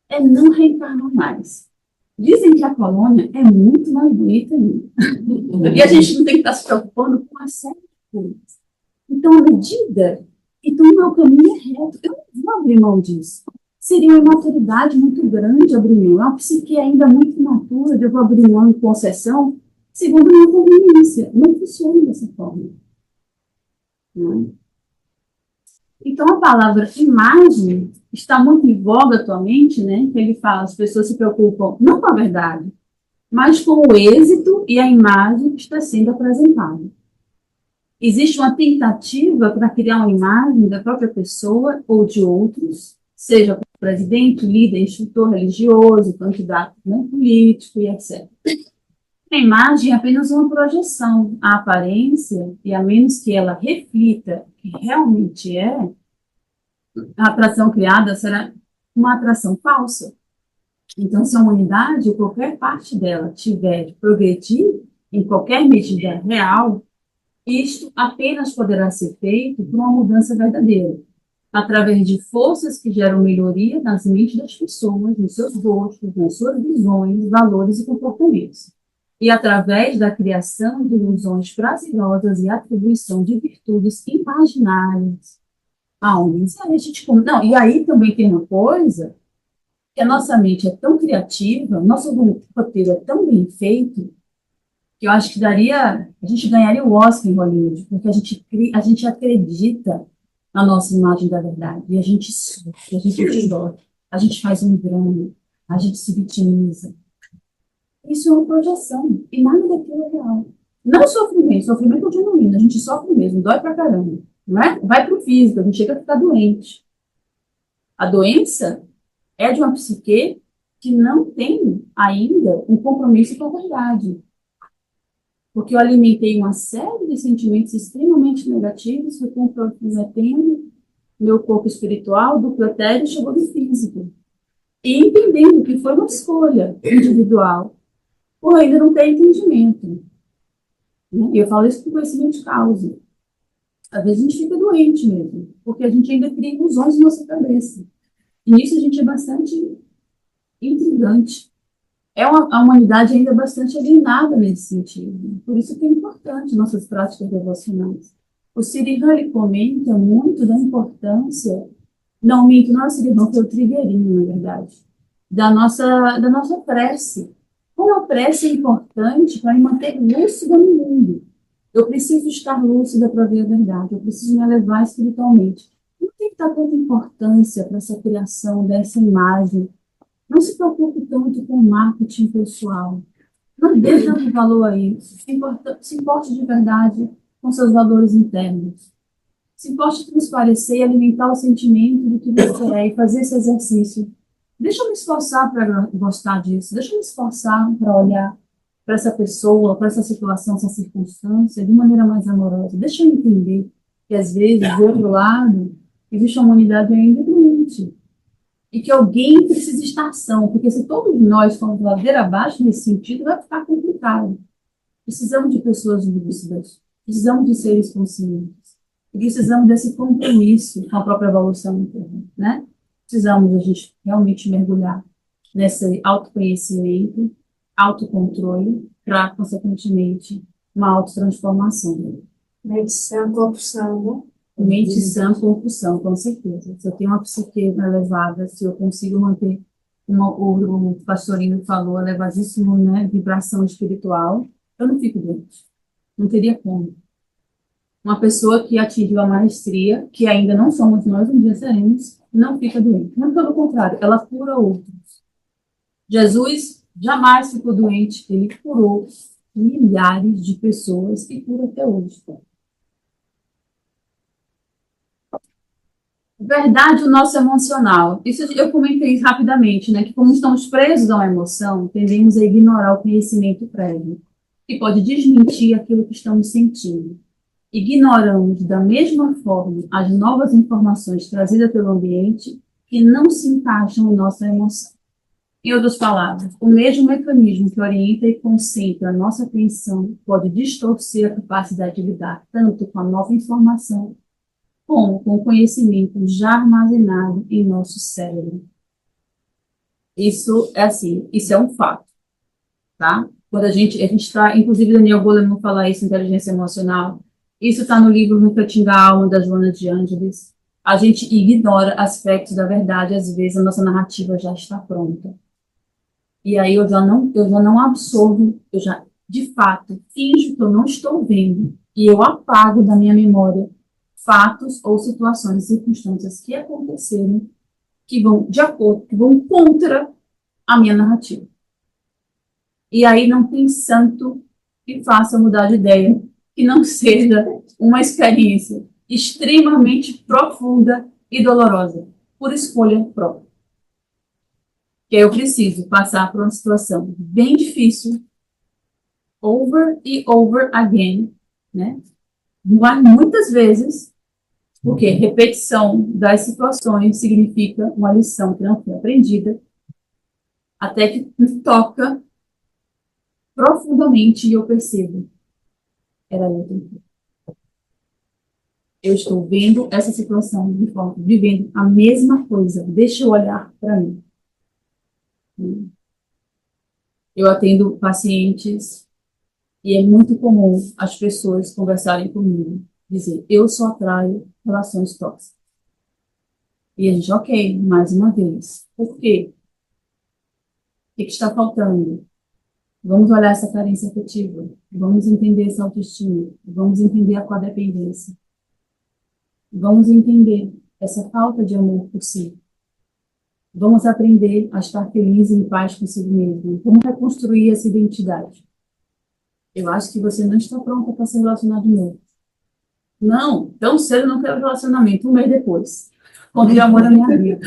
é não reencarnar mais. Dizem que a colônia é muito mais bonita ainda. E a gente não tem que estar se preocupando com uma série de coisas. Então, à medida que o meu caminho é reto, eu não vou abrir mão disso. Seria uma imaturidade muito grande abrir mão. É uma psique ainda muito imatura, de eu vou abrir mão em concessão, segundo a minha conveniência. Não funciona dessa forma. Não. Então, a palavra imagem está muito em voga atualmente, né? Que ele fala, as pessoas se preocupam não com a verdade, mas com o êxito e a imagem que está sendo apresentada. Existe uma tentativa para criar uma imagem da própria pessoa ou de outros, seja presidente, líder, instrutor religioso, candidato, né, político e etc. A imagem é apenas uma projeção. A aparência, e a menos que ela reflita o que realmente é, a atração criada será uma atração falsa. Então, se a humanidade, ou qualquer parte dela, tiver de progredir em qualquer medida real, isto apenas poderá ser feito por uma mudança verdadeira, através de forças que geram melhoria nas mentes das pessoas, nos seus gostos, nas suas visões, valores e comportamentos, e através da criação de ilusões prazerosas e atribuição de virtudes imaginárias a homens. A gente, não, e aí também tem uma coisa, que a nossa mente é tão criativa, nosso roteiro é tão bem feito, que eu acho que a gente ganharia o Oscar em Hollywood, porque a gente acredita na nossa imagem da verdade, e a gente sofre, a gente chora, a gente faz um drama, a gente se vitimiza. Isso é uma projeção, e nada daquilo é real. Não sofrimento é genuíno, a gente sofre mesmo, dói pra caramba, não é? Vai pro físico, a gente chega a ficar doente. A doença é de uma psique que não tem ainda um compromisso com a verdade. Porque eu alimentei uma série de sentimentos extremamente negativos, fui comprometendo meu corpo espiritual, do etéreo, chegou no físico. E entendendo que foi uma escolha individual, por ainda não ter entendimento. E eu falo isso com conhecimento de causa. Às vezes a gente fica doente mesmo, porque a gente ainda cria ilusões na nossa cabeça. E nisso a gente é bastante intrigante. A humanidade ainda bastante alienada nesse sentido. Por isso que é importante nossas práticas devocionais. O Cirirã, ele comenta muito da importância, não minto, não é o Cirirã, foi o Trigueirinho, na verdade, da nossa prece. Como a prece é importante para me manter lúcida no mundo. Eu preciso estar lúcida para ver a verdade. Eu preciso me elevar espiritualmente. Não tem que dar tanta importância para essa criação dessa imagem. Não se preocupe tanto com o marketing pessoal. Não dê tanto valor a isso. Se importe de verdade com seus valores internos. Se importe transparecer e alimentar o sentimento do que você é e fazer esse exercício. Deixa eu me esforçar para gostar disso. Deixa eu me esforçar para olhar para essa pessoa, para essa situação, essa circunstância de maneira mais amorosa. Deixa eu entender que, às vezes, do outro lado, existe uma humanidade ainda doente. E que alguém precisa estar são. Porque se todos nós formos ladeira abaixo nesse sentido, vai ficar complicado. Precisamos de pessoas lúcidas. Precisamos de seres conscientes. E precisamos desse compromisso com a própria evolução interna, né? Precisamos a gente realmente mergulhar nesse autoconhecimento, autocontrole, para, consequentemente, uma autotransformação. Mente sã, corrupção, né? Mente sã, corrupção, com certeza. Se eu tenho uma psique elevada, se eu consigo manter, o pastorinho falou, elevadíssimo, né, vibração espiritual, eu não fico doente. Não teria como. Uma pessoa que atingiu a maestria, que ainda não somos nós, um dia seremos, não fica doente. Não, pelo contrário, ela cura outros. Jesus jamais ficou doente, ele curou milhares de pessoas e cura até hoje. Verdade, o nosso emocional. Isso eu comentei rapidamente, né? Que como estamos presos a uma emoção, tendemos a ignorar o conhecimento prévio, que pode desmentir aquilo que estamos sentindo. Ignoramos da mesma forma as novas informações trazidas pelo ambiente que não se encaixam em nossa emoção. Em outras palavras, o mesmo mecanismo que orienta e concentra a nossa atenção pode distorcer a capacidade de lidar tanto com a nova informação como com o conhecimento já armazenado em nosso cérebro. Isso é assim, isso é um fato, tá? Quando a gente está, inclusive Daniel Goleman fala isso, inteligência emocional, isso está no livro Nunca Tinha Alma, da Joana de Ângeles. A gente ignora aspectos da verdade, às vezes a nossa narrativa já está pronta. E aí eu já não absorvo, eu já, de fato, finjo que eu não estou vendo, e eu apago da minha memória fatos ou situações, circunstâncias que aconteceram, que vão de acordo, que vão contra a minha narrativa. E aí não tem santo que faça mudar de ideia, que não seja uma experiência extremamente profunda e dolorosa, por escolha própria. Que eu preciso passar por uma situação bem difícil, over e over again, né? Mas muitas vezes, porque repetição das situações significa uma lição que não foi aprendida, até que me toca profundamente e eu percebo, era eu. Eu estou vendo essa situação de forma, vivendo a mesma coisa. Deixa eu olhar para mim. Eu atendo pacientes e é muito comum as pessoas conversarem comigo, dizer, eu só atraio relações tóxicas. E a gente, ok, mais uma vez. Por quê? O que está faltando? Vamos olhar essa carência afetiva. Vamos entender essa autoestima. Vamos entender a codependência. Vamos entender essa falta de amor por si. Vamos aprender a estar feliz e em paz consigo mesmo. Como reconstruir essa identidade? Eu acho que você não está pronta para se relacionar de novo. Não, tão cedo eu não quero relacionamento. Um mês depois. Encontrei amor na minha vida.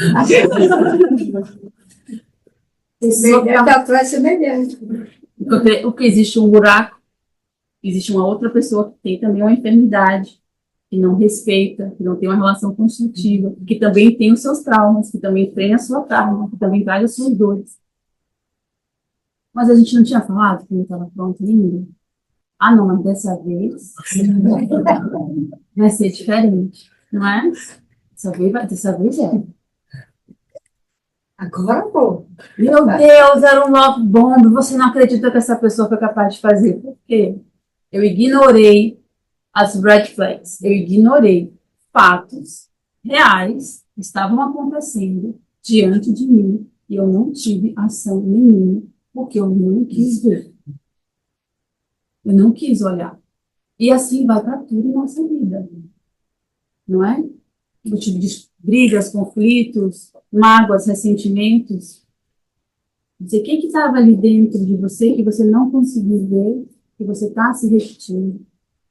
Vai ser semelhante. Porque existe um buraco, existe uma outra pessoa que tem também uma enfermidade, que não respeita, que não tem uma relação construtiva, que também tem os seus traumas, que também tem a sua karma, que também traz as suas dores. Mas a gente não tinha falado que não estava pronto ainda? Ah, não, mas dessa vez vai ser diferente, não é? Dessa vez é. Agora, pô. Meu Deus, era um love bomb. Você não acredita que essa pessoa foi capaz de fazer? Por quê? Eu ignorei as red flags. Eu ignorei fatos reais que estavam acontecendo diante de mim e eu não tive ação nenhuma porque eu não quis ver, eu não quis olhar. E assim vai para tudo em nossa vida, não é? O tipo de brigas, conflitos, mágoas, ressentimentos. Dizer, o que estava ali dentro de você que você não conseguiu ver, que você está se repetindo.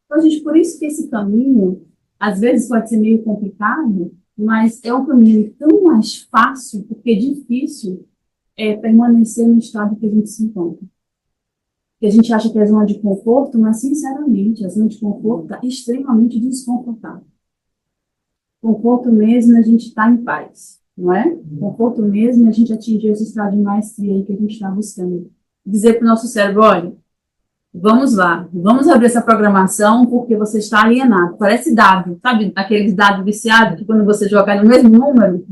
Então, gente, por isso que esse caminho, às vezes pode ser meio complicado, mas é um caminho tão mais fácil, porque difícil é permanecer no estado que a gente se encontra. Que a gente acha que é zona de conforto, mas, sinceramente, a zona de conforto está extremamente desconfortável. Conforto mesmo é a gente estar em paz, não é? Conforto mesmo é a gente atingir esse estado de maestria aí que a gente está buscando. Dizer para o nosso cérebro, olha, vamos lá, vamos abrir essa programação porque você está alienado. Parece dado, sabe? Aqueles dados viciados que quando você joga no mesmo número,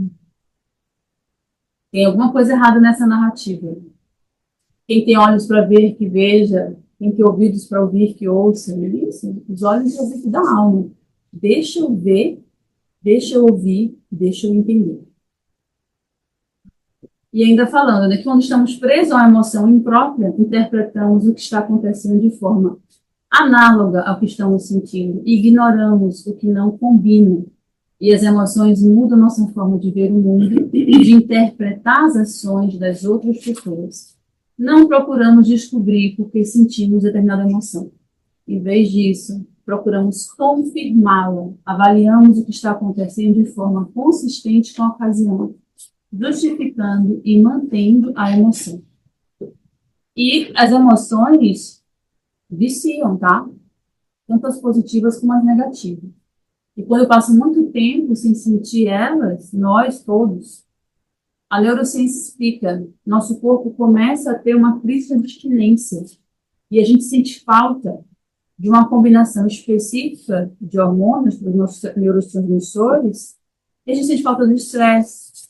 tem alguma coisa errada nessa narrativa. Quem tem olhos para ver, que veja. Quem tem ouvidos para ouvir, que ouça. Isso, os olhos e ouvidos da alma. Deixa eu ver, deixa eu ouvir, deixa eu entender. E ainda falando, né, que quando estamos presos a uma emoção imprópria, interpretamos o que está acontecendo de forma análoga ao que estamos sentindo, ignoramos o que não combina, e as emoções mudam nossa forma de ver o mundo, de interpretar as ações das outras pessoas. Não procuramos descobrir por que sentimos determinada emoção. Em vez disso, procuramos confirmá-la, avaliamos o que está acontecendo de forma consistente com a ocasião, justificando e mantendo a emoção. E as emoções viciam, tá? Tanto as positivas como as negativas. E quando eu passo muito tempo sem sentir elas, nós todos, a neurociência explica, nosso corpo começa a ter uma crise de abstinência. E a gente sente falta de uma combinação específica de hormônios para os nossos neurotransmissores, e a gente sente falta do estresse,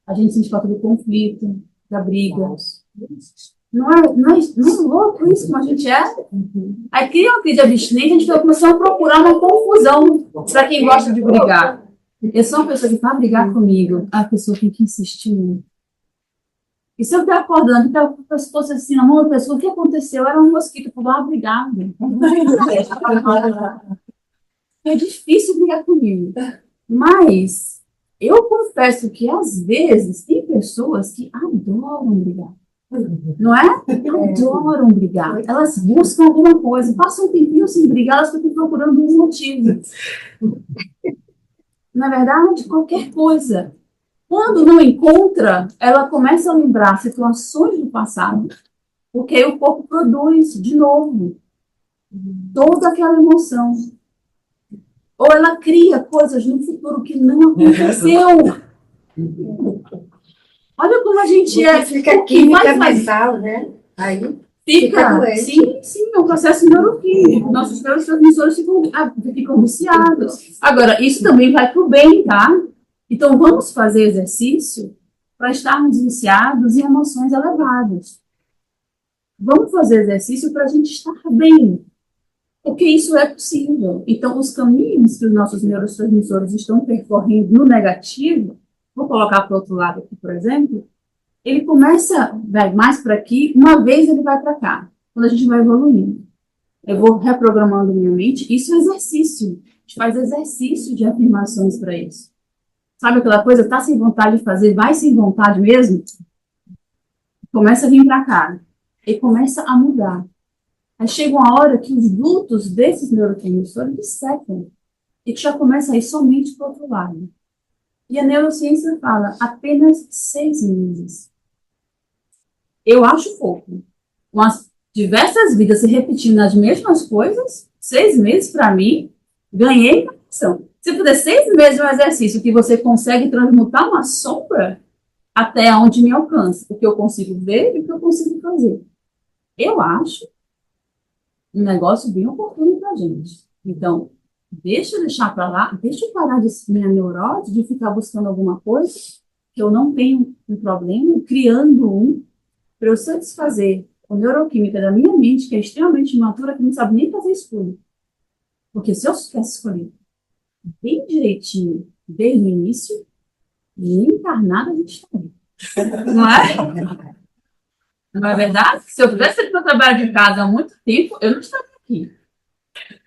a gente sente falta do conflito, da briga. Não é louco isso como a gente é? Aí cria uma crise de abstinência, a gente começou a procurar uma confusão para quem gosta de brigar. Eu sou uma pessoa que vai brigar comigo, a pessoa tem que insistir muito. E se eu estou acordando, então, se fosse assim, na mão da pessoa, o que aconteceu? Era um mosquito, eu falava, obrigado. É difícil brigar comigo. Mas eu confesso que, às vezes, tem pessoas que adoram brigar. Não é? Adoram brigar. Elas buscam alguma coisa. Passam um tempinho sem brigar, elas ficam procurando um motivo. Na verdade, qualquer coisa. Quando não encontra, ela começa a lembrar situações do passado, porque aí o corpo produz de novo toda aquela emoção. Ou ela cria coisas no futuro que não aconteceu. Olha como a gente é. Fica química mental, né? Aí Fica doente. sim, é um processo neuroquímico. Nossos neurotransmissores ficam viciados. Agora, isso também vai para o bem, tá? Então, vamos fazer exercício para estarmos viciados em emoções elevadas. Vamos fazer exercício para a gente estar bem, porque isso é possível. Então, os caminhos que os nossos neurotransmissores estão percorrendo no negativo, vou colocar para o outro lado aqui, por exemplo, ele começa, vai mais para aqui, uma vez ele vai para cá, quando a gente vai evoluindo. Eu vou reprogramando minha mente, isso é exercício. A gente faz exercício de afirmações para isso. Sabe aquela coisa, tá sem vontade de fazer, vai sem vontade mesmo? Começa a vir para cá. E começa a mudar. Aí chega uma hora que os dutos desses neurotransmissores secam. E que já começa a ir somente para o outro lado. E a neurociência fala apenas 6 meses. Eu acho pouco. Umas diversas vidas se repetindo as mesmas coisas, 6 meses para mim, ganhei uma ação. Se puder 6 meses de um exercício que você consegue transmutar uma sombra até onde me alcança, o que eu consigo ver e o que eu consigo fazer. Eu acho um negócio bem oportuno para a gente. Então, deixa eu deixar para lá, deixa eu parar de minha neurose, de ficar buscando alguma coisa que eu não tenho um problema, criando um, para eu satisfazer a neuroquímica da minha mente, que é extremamente imatura, que não sabe nem fazer escolha. Porque se eu soubesse escolher bem direitinho, desde o início, nem encarnada a gente estaria. Não é? Não é verdade? Se eu fizesse feito meu trabalho de casa há muito tempo, eu não estaria aqui.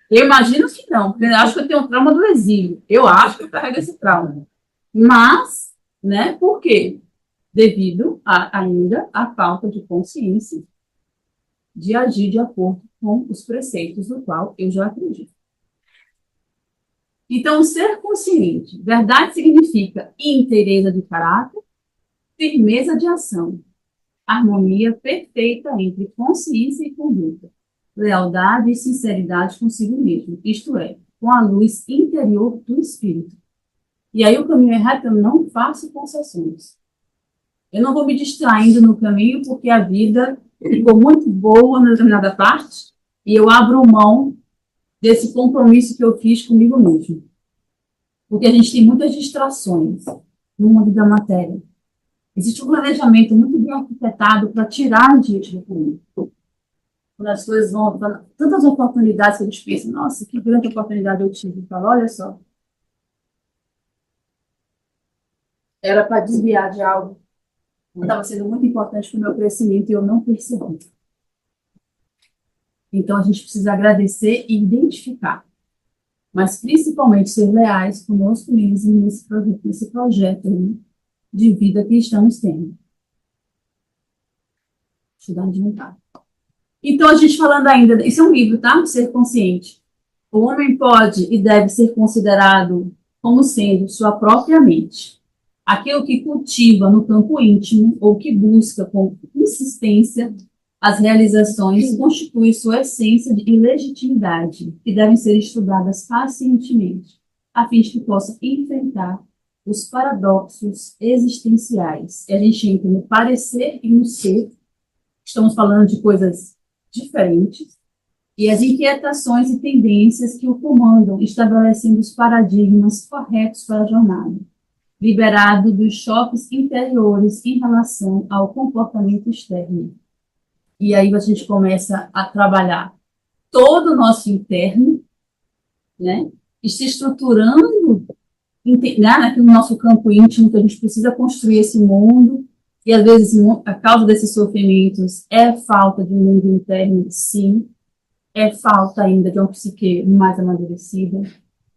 Eu imagino que não, porque eu acho que eu tenho um trauma do exílio. Eu acho que eu carrego esse trauma. Mas, né, por quê? Devido ainda à falta de consciência de agir de acordo com os preceitos do qual eu já acredito. Então, ser consciente, verdade significa inteireza de caráter, firmeza de ação, harmonia perfeita entre consciência e conduta, lealdade e sinceridade consigo mesmo, isto é, com a luz interior do espírito. E aí o caminho é reto, eu não faço concessões. Eu não vou me distraindo no caminho porque a vida ficou muito boa na determinada parte e eu abro mão desse compromisso que eu fiz comigo mesmo. Porque a gente tem muitas distrações no mundo da matéria. Existe um planejamento muito bem arquitetado para tirar a gente do caminho. Quando as coisas vão, tantas oportunidades que a gente pensa, nossa, que grande oportunidade eu tive. Fala, olha só, era para desviar de algo que estava sendo muito importante para o meu crescimento e eu não percebi. Então, a gente precisa agradecer e identificar, mas principalmente ser leais conosco mesmos nesse projeto, né, de vida que estamos tendo. Deixa eu dar de notar. Então, a gente falando ainda, isso é um livro, tá? Ser consciente. O homem pode e deve ser considerado como sendo sua própria mente. Aquilo que cultiva no campo íntimo ou que busca com insistência as realizações constitui sua essência e legitimidade, que devem ser estudadas pacientemente, a fim de que possa enfrentar os paradoxos existenciais. E a gente entra no parecer e no ser, estamos falando de coisas diferentes, e as inquietações e tendências que o comandam, estabelecendo os paradigmas corretos para a jornada, liberado dos choques interiores em relação ao comportamento externo. E aí a gente começa a trabalhar todo o nosso interno, né? E se estruturando, né, no nosso campo íntimo, que a gente precisa construir esse mundo, e às vezes a causa desses sofrimentos é falta de um mundo interno, sim, é falta ainda de uma psique mais amadurecida,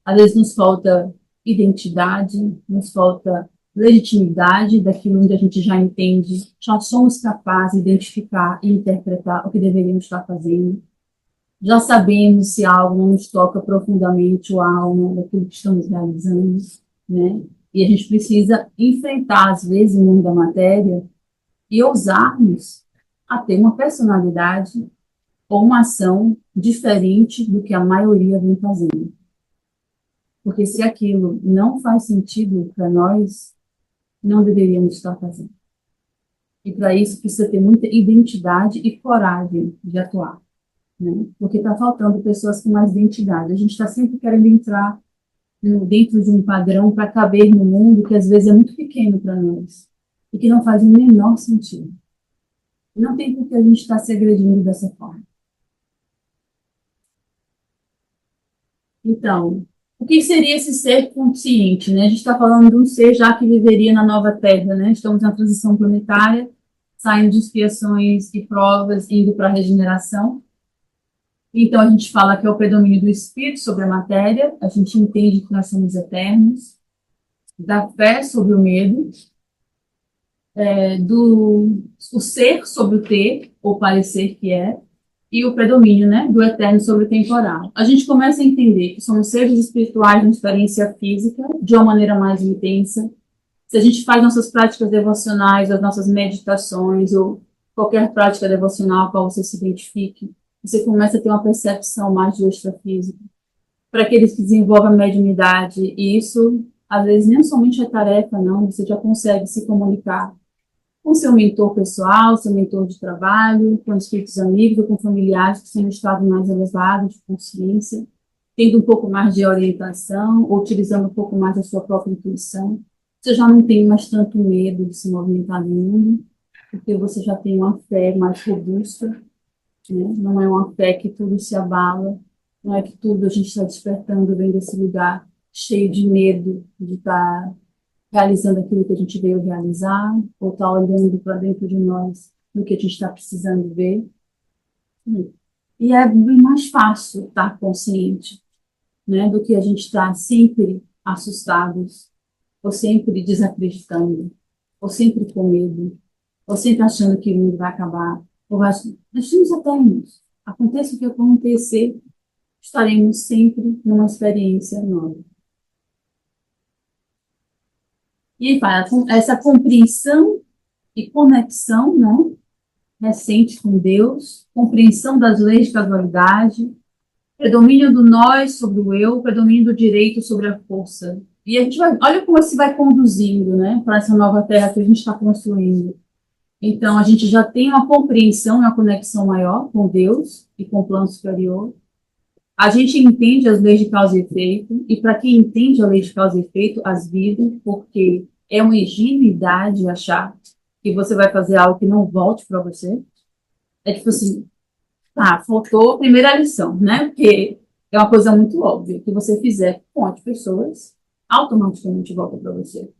às vezes nos falta identidade, nos falta legitimidade daquilo onde a gente já entende, já somos capazes de identificar e interpretar o que deveríamos estar fazendo. Já sabemos se algo não nos toca profundamente o alma daquilo que estamos realizando, né? E a gente precisa enfrentar, às vezes, o mundo da matéria e ousarmos a ter uma personalidade ou uma ação diferente do que a maioria vem fazendo. Porque se aquilo não faz sentido para nós, não deveríamos estar fazendo. E para isso precisa ter muita identidade e coragem de atuar, né? Porque está faltando pessoas com mais identidade. A gente está sempre querendo entrar dentro de um padrão para caber no mundo que às vezes é muito pequeno para nós e que não faz o menor sentido. Não tem por que a gente estar se agredindo dessa forma. Então, o que seria esse ser consciente, né? A gente está falando de um ser já que viveria na nova Terra, né? Estamos na transição planetária, saindo de expiações e provas, indo para a regeneração. Então, a gente fala que é o predomínio do espírito sobre a matéria, a gente entende que nós somos eternos, da fé sobre o medo, o ser sobre o ter, ou parecer que é, e o predomínio, né, do eterno sobre o temporal. A gente começa a entender que somos seres espirituais de experiência física de uma maneira mais intensa. Se a gente faz nossas práticas devocionais, as nossas meditações, ou qualquer prática devocional a qual você se identifique, você começa a ter uma percepção mais do extrafísico. Para aqueles que desenvolvem a mediunidade, e isso, às vezes, nem somente é tarefa, não, você já consegue se comunicar com seu mentor pessoal, seu mentor de trabalho, com espíritos amigos ou com familiares que estão em um estado mais elevado de consciência, tendo um pouco mais de orientação, ou utilizando um pouco mais da sua própria intuição. Você já não tem mais tanto medo de se movimentar no mundo, porque você já tem uma fé mais robusta, né? Não é uma fé que tudo se abala, não é que tudo a gente está despertando vem desse lugar cheio de medo de estar realizando aquilo que a gente veio realizar, ou está olhando para dentro de nós do que a gente está precisando ver. E é bem mais fácil estar consciente, né, do que a gente estar sempre assustados, ou sempre desacreditando, ou sempre com medo, ou sempre achando que o mundo vai acabar, ou vai... Nós somos eternos. Aconteça o que acontecer, estaremos sempre numa experiência nova. E aí, essa compreensão e conexão, né, recente com Deus, compreensão das leis de casualidade, predomínio do nós sobre o eu, predomínio do direito sobre a força. E a gente vai, olha como se vai conduzindo, né, para essa nova terra que a gente está construindo. Então, a gente já tem uma compreensão e uma conexão maior com Deus e com o plano superior. A gente entende as leis de causa e efeito, e para quem entende a lei de causa e efeito, as vidas, porque é uma ingenuidade achar que você vai fazer algo que não volte para você. É tipo assim, tá, faltou a primeira lição, né? Porque é uma coisa muito óbvia, que você fizer com as pessoas, automaticamente volta para você.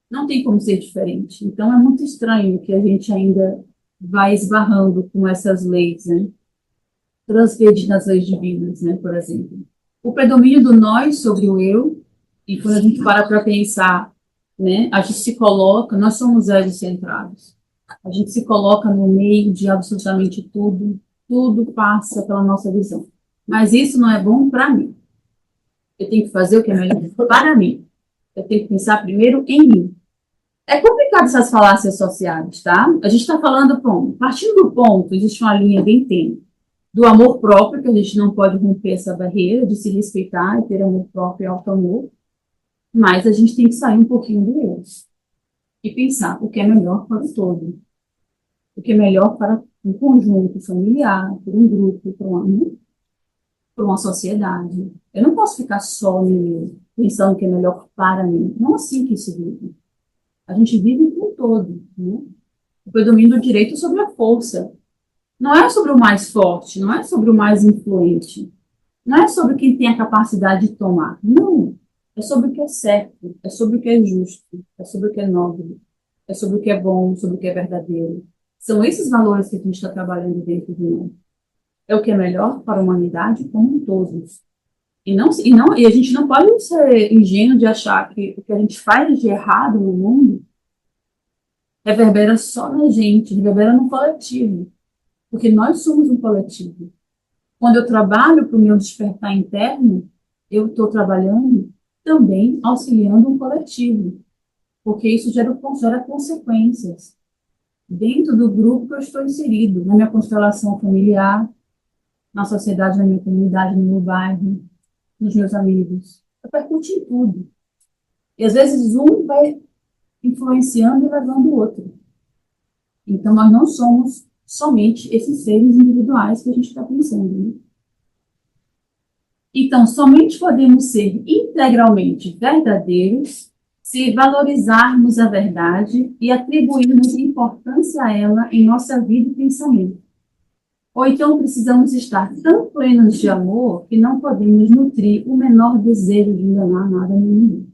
Não tem como ser diferente. Então, é muito estranho que a gente ainda vai esbarrando com essas leis, né? Transgredindo as leis divinas, né? Por exemplo. O predomínio do nós sobre o eu, e quando a gente para pensar, né? A gente se coloca, nós somos egocentrados. A gente se coloca no meio de absolutamente tudo, tudo passa pela nossa visão. Mas isso não é bom para mim. Eu tenho que fazer o que é melhor para mim. Eu tenho que pensar primeiro em mim. É complicado essas falácias associadas, tá? A gente está falando, pronto, partindo do ponto, existe uma linha bem tênue, do amor próprio, que a gente não pode romper essa barreira de se respeitar e ter amor próprio e auto-amor, mas a gente tem que sair um pouquinho do eu e pensar o que é melhor para o todo, o que é melhor para um conjunto familiar, para um grupo, para uma sociedade. Eu não posso ficar só pensando o que é melhor para mim. Não é assim que se vive. A gente vive com o todo, né? O predomínio do direito sobre a força. Não é sobre o mais forte, não é sobre o mais influente, não é sobre quem tem a capacidade de tomar. Não. É sobre o que é certo, é sobre o que é justo, é sobre o que é nobre, é sobre o que é bom, sobre o que é verdadeiro. São esses valores que a gente está trabalhando dentro de nós. É o que é melhor para a humanidade como um todo. E a gente não pode ser ingênuo de achar que o que a gente faz de errado no mundo reverbera só na gente, reverbera no coletivo. Porque nós somos um coletivo. Quando eu trabalho para o meu despertar interno, eu estou trabalhando também auxiliando um coletivo. Porque isso gera consequências dentro do grupo que eu estou inserido, na minha constelação familiar, na sociedade, na minha comunidade, no meu bairro, nos meus amigos. Repercute em tudo. E às vezes um vai influenciando e levando o outro. Então, nós não somos somente esses seres individuais que a gente está pensando, né? Então, somente podemos ser integralmente verdadeiros se valorizarmos a verdade e atribuirmos importância a ela em nossa vida e pensamento. Ou então precisamos estar tão plenos de amor que não podemos nutrir o menor desejo de enganar nada nem ninguém.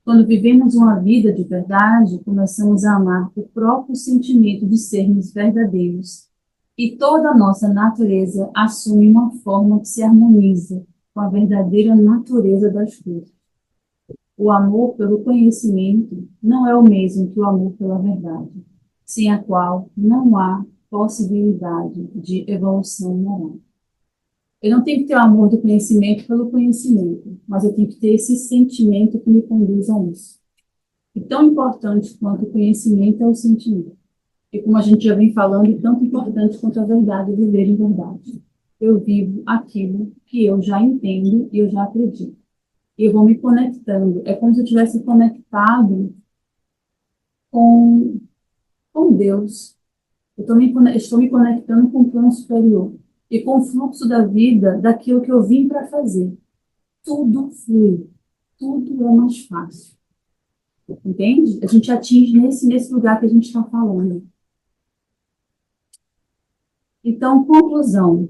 Quando vivemos uma vida de verdade, começamos a amar o próprio sentimento de sermos verdadeiros. E toda a nossa natureza assume uma forma que se harmoniza com a verdadeira natureza das coisas. O amor pelo conhecimento não é o mesmo que o amor pela verdade, sem a qual não há possibilidade de evolução moral. Eu não tenho que ter o amor do conhecimento pelo conhecimento, mas eu tenho que ter esse sentimento que me conduz a isso. E tão importante quanto o conhecimento é o sentimento. E como a gente já vem falando, é tanto importante quanto a verdade, viver em verdade. Eu vivo aquilo que eu já entendo e eu já acredito. E eu vou me conectando. É como se eu tivesse conectado com, com Deus. Estou me conectando com o plano superior e com o fluxo da vida, daquilo que eu vim para fazer. Tudo flui, tudo é mais fácil. Entende? A gente atinge nesse lugar que a gente está falando. Então, conclusão.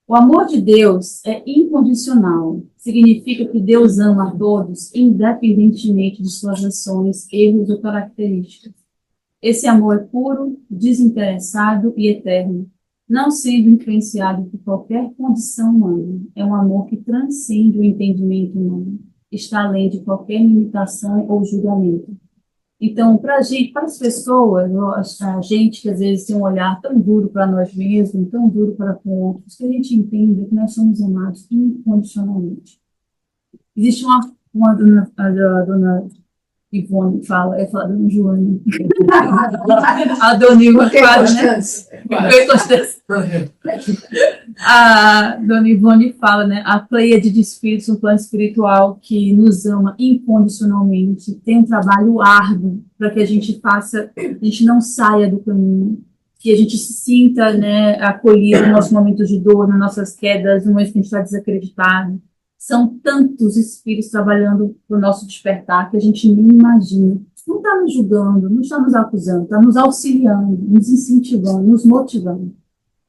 O amor de Deus é incondicional. Significa que Deus ama a todos, independentemente de suas ações, erros ou características. Esse amor é puro, desinteressado e eterno, não sendo influenciado por qualquer condição humana. É um amor que transcende o entendimento humano, está além de qualquer limitação ou julgamento. Então, para a gente, para as pessoas, a gente que às vezes tem um olhar tão duro para nós mesmos, tão duro para com outros, que a gente entenda que nós somos amados incondicionalmente. Existe uma dona, a dona Ivone fala, eu falo dona Joana. A dona Ivone fala, né? A dona Ivone fala, né? A pleiade de espíritos, um plano espiritual que nos ama incondicionalmente, tem um trabalho árduo para que a gente faça, a gente não saia do caminho, que a gente se sinta, né, acolhido no nosso momento de dor, nas nossas quedas, no momento que a gente está desacreditado. São tantos espíritos trabalhando para o nosso despertar que a gente nem imagina. Não está nos julgando, não está nos acusando, está nos auxiliando, nos incentivando, nos motivando.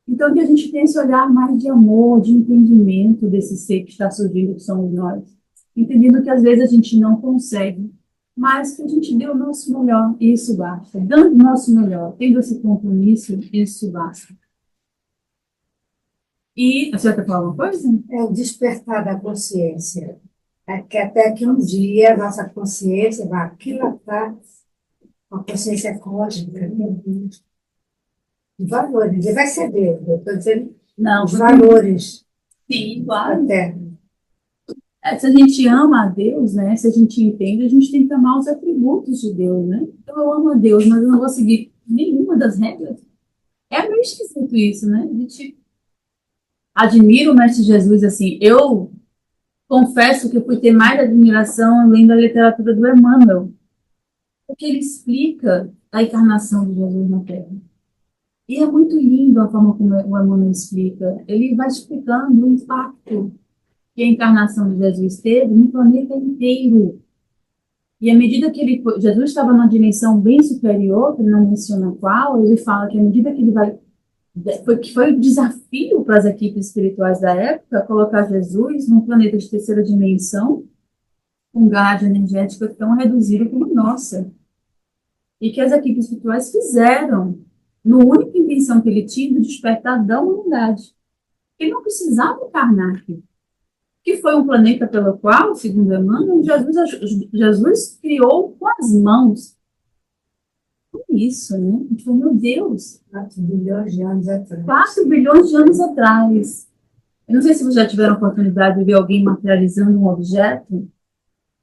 Então, que a gente tenha esse olhar mais de amor, de entendimento desse ser que está surgindo, que somos nós. Entendendo que às vezes a gente não consegue, mas que a gente deu o nosso melhor, e isso basta. Dando o nosso melhor, tendo esse compromisso, isso basta. E você quer falar alguma coisa? É o despertar da consciência. É que até que um dia a nossa consciência vai aquilatar com a consciência cósmica de valores. Ele vai ser Deus, eu estou dizendo Não. os valores Sim, da claro. Terra. Se a gente ama a Deus, né? Se a gente entende, a gente tem que amar os atributos de Deus, né? Então, eu amo a Deus, mas eu não vou seguir nenhuma das regras. É meio esquisito isso, né? A gente admira o Mestre Jesus, assim. Eu confesso que eu fui ter mais admiração lendo a literatura do Emmanuel, porque ele explica a encarnação de Jesus na Terra. E é muito lindo a forma como o Emmanuel explica. Ele vai explicando o impacto que a encarnação de Jesus teve no planeta inteiro. E à medida que Jesus estava numa dimensão bem superior, que ele não menciona qual, ele fala que à medida que ele vai foi o desafio para as equipes espirituais da época colocar Jesus num planeta de terceira dimensão, com gás energética tão reduzido como a nossa. E que as equipes espirituais fizeram, no única intenção que ele tinha, de despertar da humanidade. Ele não precisava encarnar aqui. Que foi um planeta pelo qual, segundo Emmanuel, Jesus criou com as mãos. Isso, né? A gente falou, meu Deus. 4 bilhões de anos atrás. 4 bilhões de anos atrás. Eu não sei se vocês já tiveram a oportunidade de ver alguém materializando um objeto,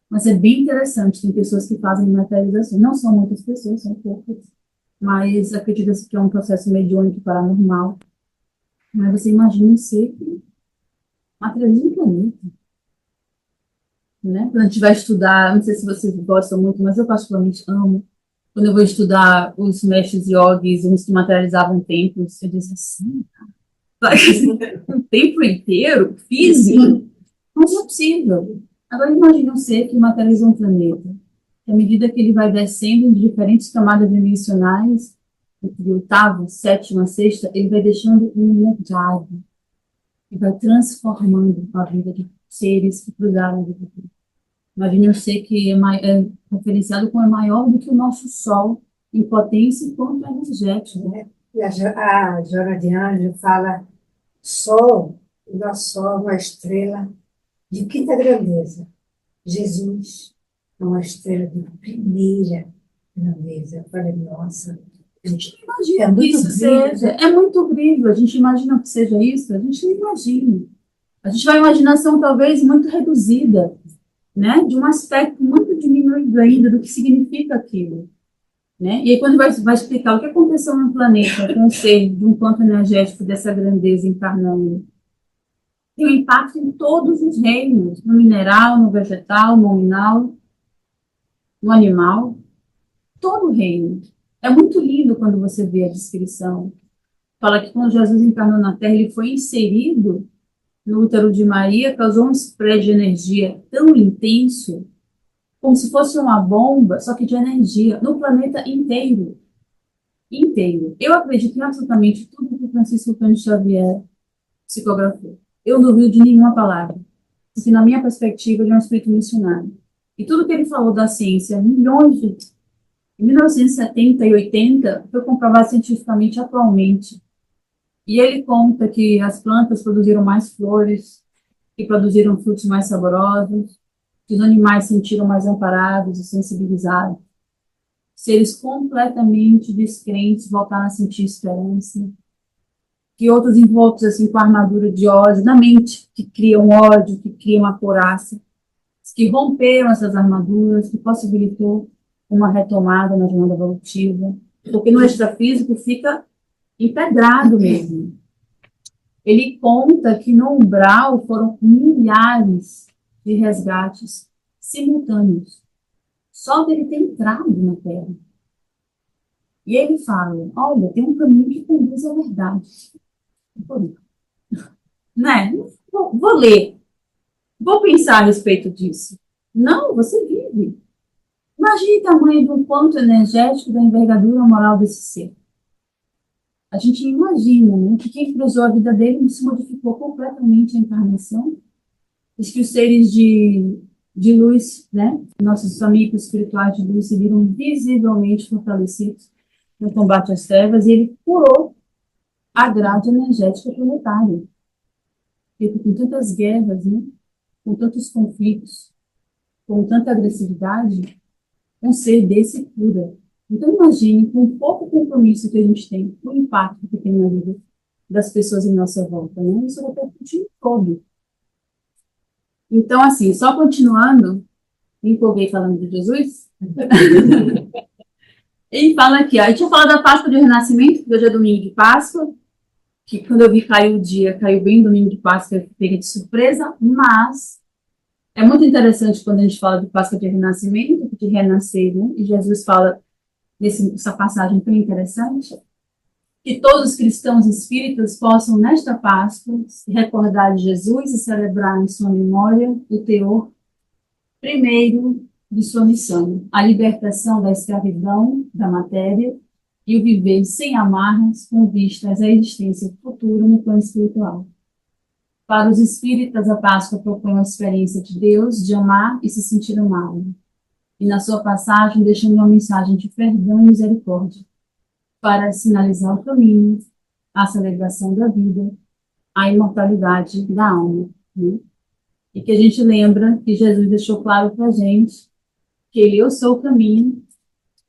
mas é bem interessante. Tem pessoas que fazem materialização. Não são muitas pessoas, são poucas. Mas acredita-se que é um processo mediúnico paranormal. Mas você imagina um ser que materializa um planeta. Né? Quando a gente vai estudar, não sei se vocês gostam muito, mas eu particularmente amo. Quando eu vou estudar os mestres yogis, uns que materializavam templos, eu disse assim, um templo inteiro, físico, não é possível. Agora imagine um ser que materializa um planeta. À medida que ele vai descendo em diferentes camadas dimensionais, de oitava, sétima, sexta, ele vai deixando um legado. E vai transformando a vida de seres que cruzaram a vida dele. Imagine um ser que é referenciado como é maior do que o nosso Sol, em potência quanto energético. E a Joana de Anjos fala, Sol, o nosso Sol é uma estrela de quinta grandeza. Jesus é uma estrela de primeira grandeza. Eu falei, nossa, A gente não imagina que isso seja. É muito brilho. A gente imagina que seja isso, a gente não imagina. A gente vai uma imaginação talvez muito reduzida, né? De um aspecto muito diminuído ainda do que significa aquilo. Né? E aí, quando vai explicar o que aconteceu no planeta com o ser de um campo energético dessa grandeza encarnando, tem um impacto em todos os reinos, no mineral, no vegetal, no nominal, no animal, todo o reino. É muito lindo quando você vê a descrição. Fala que quando Jesus encarnou na Terra, ele foi inserido no útero de Maria, causou um spread de energia tão intenso, como se fosse uma bomba, só que de energia, no planeta inteiro. Inteiro. Eu acredito em absolutamente tudo que o Francisco Cândido Xavier psicografou. Eu não duvido de nenhuma palavra. Porque, na minha perspectiva, ele é um espírito missionário. E tudo que ele falou da ciência, milhões de Em 1970 e 80, foi comprovado cientificamente atualmente. E ele conta que as plantas produziram mais flores, que produziram frutos mais saborosos, que os animais se sentiram mais amparados e sensibilizados. Seres completamente descrentes voltaram a sentir esperança. Que outros envoltos assim, com a armadura de ódio, da mente, que criam ódio, que criam a couraça, que romperam essas armaduras, que possibilitou uma retomada na jornada evolutiva. Porque no extrafísico fica empedrado mesmo. Ele conta que no umbral foram milhares de resgates simultâneos, só dele ter entrado na Terra. E ele fala, olha, tem um caminho que conduz à verdade. Né? Vou ler, vou pensar a respeito disso. Não, você vive. Imagine o tamanho do ponto energético da envergadura moral desse ser. A gente imagina, né, que quem cruzou a vida dele se modificou completamente a encarnação. Diz que os seres de luz, né, nossos amigos espirituais de luz, se viram visivelmente fortalecidos no combate às trevas, e ele curou a grade energética planetária. Porque com tantas guerras, né, com tantos conflitos, com tanta agressividade, um ser desse cura. Então, imagine, com o pouco compromisso que a gente tem, o impacto que tem na vida das pessoas em nossa volta, né? Isso repercute em todo. Então, assim, só continuando, me empolguei falando de Jesus. Ele fala aqui, ó, a gente tinha falado da Páscoa de Renascimento, que hoje é domingo de Páscoa, que quando eu vi cair o dia, caiu bem domingo de Páscoa, eu fiquei de surpresa, mas é muito interessante quando a gente fala de Páscoa de Renascimento, de renascer, né? E Jesus fala nessa passagem tão interessante, que todos os cristãos espíritas possam, nesta Páscoa, se recordar de Jesus e celebrar em sua memória o teor, primeiro, de sua missão, a libertação da escravidão da matéria e o viver sem amarras com vistas à existência futura no plano espiritual. Para os espíritas, a Páscoa propõe uma experiência de Deus, de amar e se sentir amado. E na sua passagem, deixando uma mensagem de perdão e misericórdia, para sinalizar o caminho, a celebração da vida, a imortalidade da alma. Né? E que a gente lembra que Jesus deixou claro para a gente que eu sou o caminho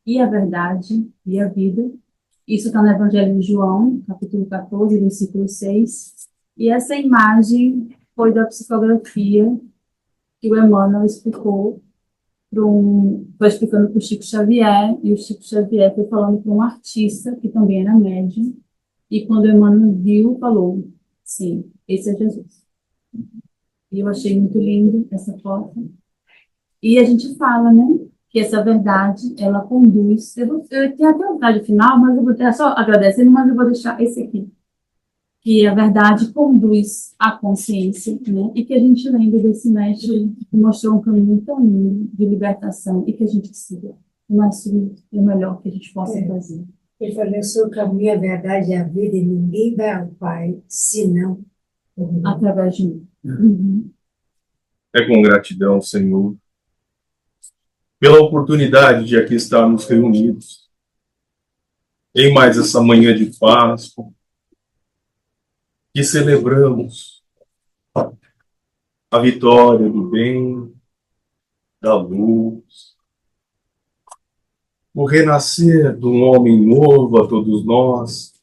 e a verdade e a vida. Isso está no Evangelho de João, capítulo 14, versículo 6. E essa imagem foi da psicografia que o Emmanuel explicou, foi explicando para o Chico Xavier, e o Chico Xavier foi falando para um artista, que também era médium, e quando o Emmanuel viu, falou, sim, esse é Jesus. E eu achei muito lindo essa foto. E a gente fala, né, que essa verdade, ela conduz, eu tenho até a vontade final, mas eu vou só agradecendo, mas eu vou deixar esse aqui, que a verdade conduz à consciência, né? E que a gente lembre desse mestre que mostrou um caminho tão lindo de libertação e que a gente siga o mais bonito e o melhor que a gente possa fazer. Ele falou, eu sou o caminho, a verdade e a vida, e ninguém vai ao Pai, senão através de mim. Uhum. É com gratidão, Senhor, pela oportunidade de aqui estarmos reunidos em mais essa manhã de Páscoa, que celebramos a vitória do bem, da luz, o renascer de um homem novo a todos nós.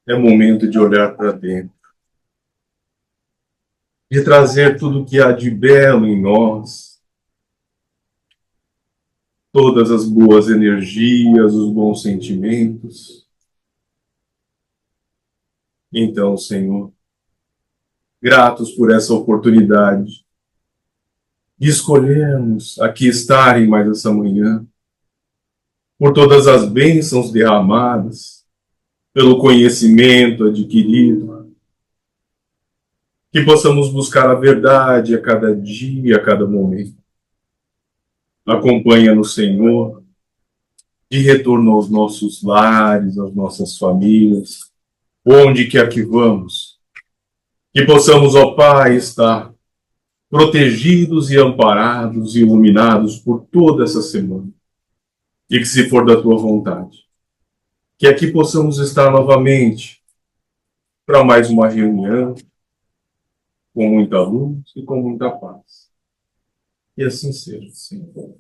É momento de olhar para dentro, de trazer tudo que há de belo em nós, todas as boas energias, os bons sentimentos. Então, Senhor, gratos por essa oportunidade de escolhermos aqui estar em mais essa manhã, por todas as bênçãos derramadas, pelo conhecimento adquirido, que possamos buscar a verdade a cada dia, a cada momento. Acompanha-nos, Senhor, de retorno aos nossos lares, às nossas famílias, onde quer que vamos, que possamos, ó Pai, estar protegidos e amparados e iluminados por toda essa semana. E que, se for da tua vontade, que aqui possamos estar novamente para mais uma reunião, com muita luz e com muita paz. E assim seja, Senhor.